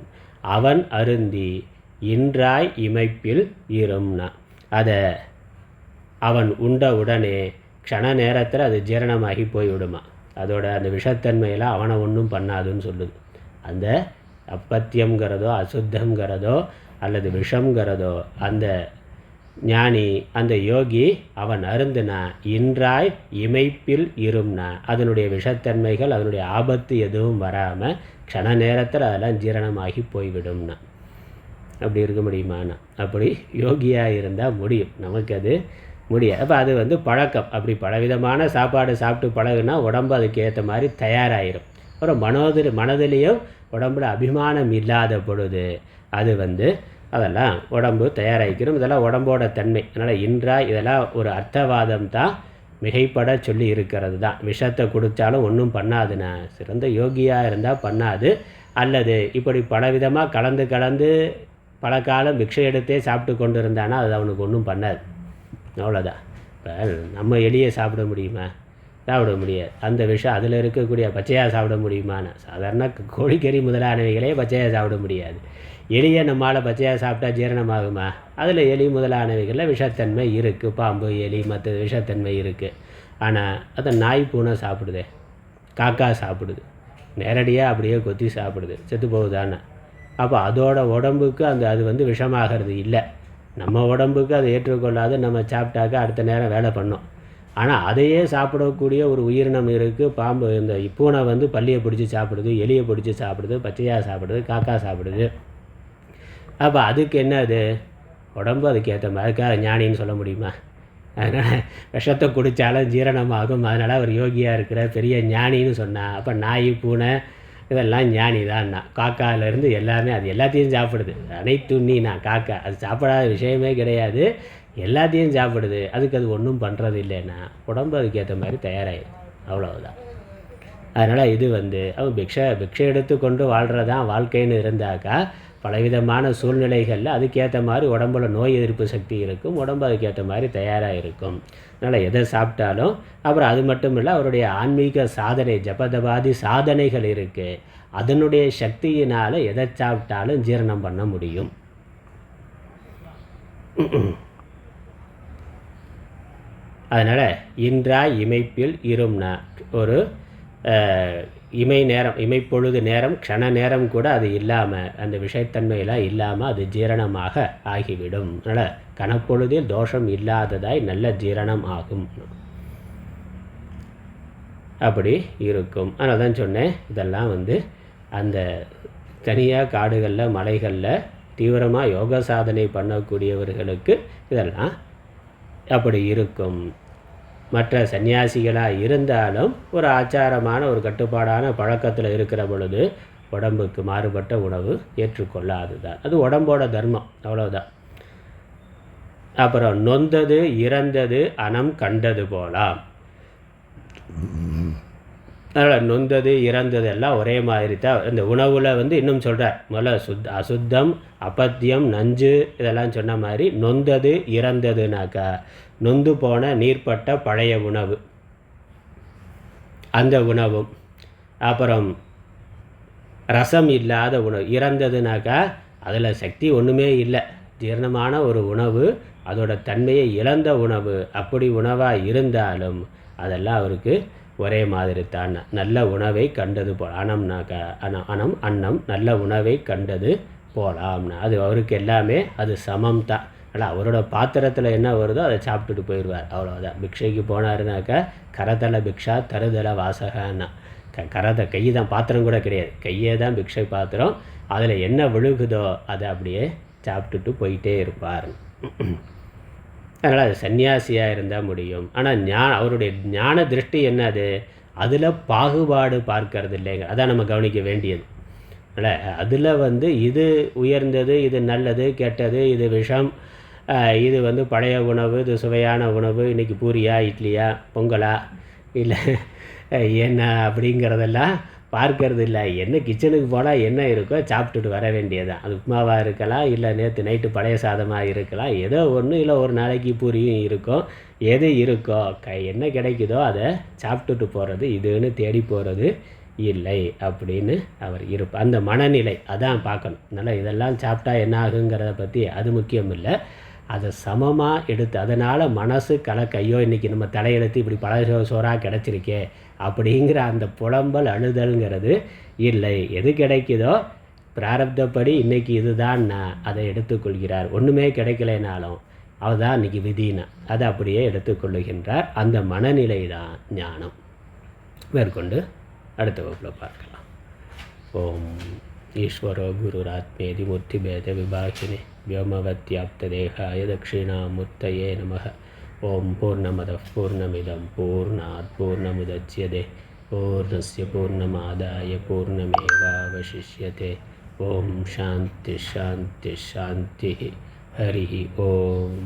அவன் அருந்தி இன்றாய் இமைப்பில் ஈரும்னா, அதை அவன் உண்ட உடனே க்ஷண நேரத்தில் அது ஜீரணமாகி போய்விடுமா. அதோட அந்த விஷத்தன்மையெல்லாம் அவனை ஒன்றும் பண்ணாதுன்னு சொல்லுது. அந்த அப்பத்தியங்கிறதோ அசுத்தங்கிறதோ அல்லது விஷங்கிறதோ அந்த ஞானி, அந்த யோகி அவன் அருந்துனா இன்றாய் இமைப்பில் இரும்னா, அதனுடைய விஷத்தன்மைகள், அதனுடைய ஆபத்து எதுவும் வராமல் க்ஷண நேரத்தில் அதெல்லாம் ஜீரணமாகி போய்விடும்னா. அப்படி இருக்க முடியுமாண்ணா? அப்படி யோகியாக இருந்தால் முடியும், நமக்கு அது முடியாது. அப்போ அது பழக்கம். அப்படி பலவிதமான சாப்பாடு சாப்பிட்டு பழகுனா உடம்பு அதுக்கு ஏற்ற மாதிரி தயாராகிடும். அப்புறம் மனதிலையும் உடம்புல அபிமானம் இல்லாத பொழுது அது அதெல்லாம் உடம்பு தயாராகிக்கிறோம். இதெல்லாம் உடம்போட தன்மை. அதனால் இன்றாய் இதெல்லாம் ஒரு அர்த்தவாதம் தான், மிகைப்பட சொல்லி இருக்கிறது தான். விஷத்தை குடித்தாலும் ஒன்றும் பண்ணாதுண்ணா, சிறந்த யோகியாக இருந்தால் பண்ணாது. அல்லது இப்படி பலவிதமாக கலந்து பல காலம் பிக்ஷை எடுத்தே சாப்பிட்டு கொண்டு இருந்தானா அது அவனுக்கு ஒன்றும் பண்ணாது, அவ்வளோதான். இப்போ நம்ம எலியை சாப்பிட முடியுமா? சாப்பிட முடியாது. அந்த விஷம் அதில் இருக்கக்கூடிய பச்சையாக சாப்பிட முடியுமான்னு, சாதாரண கோழிக்கறி முதலானவைகளே பச்சையாக சாப்பிட முடியாது. எலியை நம்மளால் பச்சையாக சாப்பிட்டா ஜீரணமாகுமா? அதில் எலி முதலானவைகளில் விஷத்தன்மை இருக்குது. பாம்பு, எலி, மற்ற விஷத்தன்மை இருக்குது. ஆனால் அதை நாய், பூனை சாப்பிடுதே, காக்கா சாப்பிடுது, நேரடியாக அப்படியே கொத்தி சாப்பிடுது, செத்து போகுதானே. அப்போ அதோட உடம்புக்கு அது விஷமாகிறது இல்லை. நம்ம உடம்புக்கு அதை ஏற்றுக்கொள்ளாது, நம்ம சாப்பிட்டாக்க அடுத்த நேரம் வேலை பண்ணோம். ஆனால் அதையே சாப்பிடக்கூடிய ஒரு உயிரினம் இருக்குது. பாம்பு, இந்த பூனை பல்லியை பிடிச்சி சாப்பிடுது, எலியை பிடிச்சி சாப்பிடுது, பச்சையாக சாப்பிடுது, காக்கா சாப்பிடுது. அப்போ அதுக்கு என்ன, அது உடம்பு அதுக்கு ஏற்ற மாதிரி. அதுக்காக ஞானின்னு சொல்ல முடியுமா? அதனால் விஷத்தை குடித்தாலும் ஜீரணமாகும், அதனால் அவர் யோகியாக இருக்கிற பெரிய ஞானின்னு சொன்னால், அப்போ நாய், பூனை இதெல்லாம் ஞானி தான்னா. காக்காவிலேருந்து எல்லாமே அது எல்லாத்தையும் சாப்பிடுது. அனைத்துண்ணினா காக்கா அது சாப்பிடாத விஷயமே கிடையாது, எல்லாத்தையும் சாப்பிடுது. அதுக்கு அது ஒன்றும் பண்ணுறது இல்லைன்னா உடம்பு அதுக்கு ஏற்ற மாதிரி தயாராகிடுது, அவ்வளவுதான். அதனால் இது அவன் பிக்ஷை எடுத்து கொண்டு வாழ்கிறதான் வாழ்க்கைன்னு இருந்தாக்கா பலவிதமான சூழ்நிலைகளில் அதுக்கேற்ற மாதிரி உடம்புல நோய் எதிர்ப்பு சக்தி இருக்கும், உடம்பு அதுக்கேற்ற மாதிரி தயாராக இருக்கும். அதனால் எதை சாப்பிட்டாலும், அப்புறம் அது மட்டும் இல்லை, அவருடைய ஆன்மீக சாதனை, ஜபதபாதி சாதனைகள் இருக்குது, அதனுடைய சக்தியினால் எதை சாப்பிட்டாலும் ஜீரணம் பண்ண முடியும். அதனால் இன்றாய் இமைப்பில் இரும்னா, ஒரு இமைப்பொழுது நேரம், க்ஷண நேரம் கூட அது இல்லாமல், அந்த விஷயத்தன்மையெல்லாம் இல்லாமல் அது ஜீரணமாக ஆகிவிடும். அதனால் கணப்பொழுதில் தோஷம் இல்லாததாய் நல்ல ஜீரணம் ஆகும், அப்படி இருக்கும். அதனால் தான் சொன்னேன், இதெல்லாம் அந்த தனியாக காடுகளில் மலைகளில் தீவிரமாக யோக சாதனை பண்ணக்கூடியவர்களுக்கு இதெல்லாம் அப்படி இருக்கும். மற்ற சன்னியாசிகளாக இருந்தாலும் ஒரு ஆச்சாரமான ஒரு கட்டுப்பாடான பழக்கத்தில் இருக்கிற பொழுது உடம்புக்கு மாறுபட்ட உணவு ஏற்றுக்கொள்ளாதுதான். அது உடம்போட தர்மம், அவ்வளோதான். அப்புறம் நொந்தது இறந்தது அனம் கண்டது போலாம். அதனால் நொந்தது இறந்தது எல்லாம் ஒரே மாதிரி தான். இந்த உணவில் இன்னும் சொல்கிறார். முதல்ல அசுத்தம், அப்பத்தியம், நஞ்சு இதெல்லாம் சொன்ன மாதிரி நொந்தது இறந்ததுனாக்கா நொந்து போன நீர்ப்பட்ட பழைய உணவு, அந்த உணவும், அப்புறம் ரசம் இல்லாத உணவு. இறந்ததுனாக்கா அதில் சக்தி ஒன்றுமே இல்லை, ஜீரணமான ஒரு உணவு அதோட தன்மையை இழந்த உணவு. அப்படி உணவாக இருந்தாலும் அதெல்லாம் அவருக்கு ஒரே மாதிரி தான். நல்ல உணவை கண்டது போல் அன்னம் நல்ல உணவை கண்டது போலாம்னா அது அவருக்கு எல்லாமே அது சமம் தான். ஆனால் அவரோட பாத்திரத்தில் என்ன வருதோ அதை சாப்பிட்டுட்டு போயிடுவார், அவ்வளோதான். பிக்ஷைக்கு போனாருனாக்கா கரதல பிக்ஷா தருதல வாசகன்னா கரத்தை கை தான், பாத்திரம் கூட கிடையாது, கையே தான் பிக்ஷை பாத்திரம். அதில் என்ன விழுகுதோ அதை அப்படியே சாப்பிட்டுட்டு போயிட்டே இருப்பார். அதனால் அது சன்னியாசியாக இருந்தால் முடியும். ஆனால் அவருடைய ஞான திருஷ்டி என்னது, அதில் பாகுபாடு பார்க்கறது இல்லைங்க. அதான் நம்ம கவனிக்க வேண்டியது. அதில் இது உயர்ந்தது, இது நல்லது, கெட்டது, இது விஷம், இது பழைய உணவு, இது சுவையான உணவு, இன்றைக்கி பூரியா இட்லியா பொங்கலா இல்லை என்ன அப்படிங்கிறதெல்லாம் பார்க்கறது இல்லை. என்ன கிச்சனுக்கு போனால் என்ன இருக்கோ சாப்பிட்டுட்டு வர வேண்டியதான். அது உப்புமாவாக இருக்கலாம், இல்லை நேற்று நைட்டு பழைய சாதமாக இருக்கலாம், ஏதோ ஒன்று, இல்லை ஒரு நாளைக்கு பூரியும் இருக்கும். எது இருக்கோ என்ன கிடைக்குதோ அதை சாப்பிட்டுட்டு போகிறது, இதுன்னு தேடி போகிறது இல்லை அப்படின்னு அவர் இருப்பார். அந்த மனநிலை அதான் பார்க்கணும். அதனால் இதெல்லாம் சாப்பிட்டா என்ன ஆகுங்கிறத பற்றி அது முக்கியம் இல்லை, அதை சமமாக எடுத்து. அதனால் மனசு கலக்கையோ இன்றைக்கி நம்ம தலையெழுத்து இப்படி பழைய சோறாக கிடச்சிருக்கே அப்படிங்கிற அந்த புலம்பல் அழுதல்ங்கிறது இல்லை. எது கிடைக்குதோ பிராரப்தப்படி இன்றைக்கி இதுதான் நான் அதை எடுத்துக்கொள்கிறார். ஒன்றுமே கிடைக்கலைனாலும் அவதான் இன்றைக்கி விதினா அதை அப்படியே எடுத்துக்கொள்ளுகின்றார். அந்த மனநிலை தான் ஞானம். மேற்கொண்டு அடுத்த வகுப்பில் பார்க்கலாம். ஓம் ஈஸ்வரோ குருராத்மேதி மூர்த்திபேத விபாகினே व्योमवत्याप्तदेहाय दक्षिणामूर्तये नमः. ओं पूर्णमदः पूर्णमिदं पूर्णात् पूर्णमुदच्यते पूर्णस्य पूर्णमादाय पूर्णमेवावशिष्यते. ओं शान्तिः शान्तिः शान्तिः. हरिः ओम्.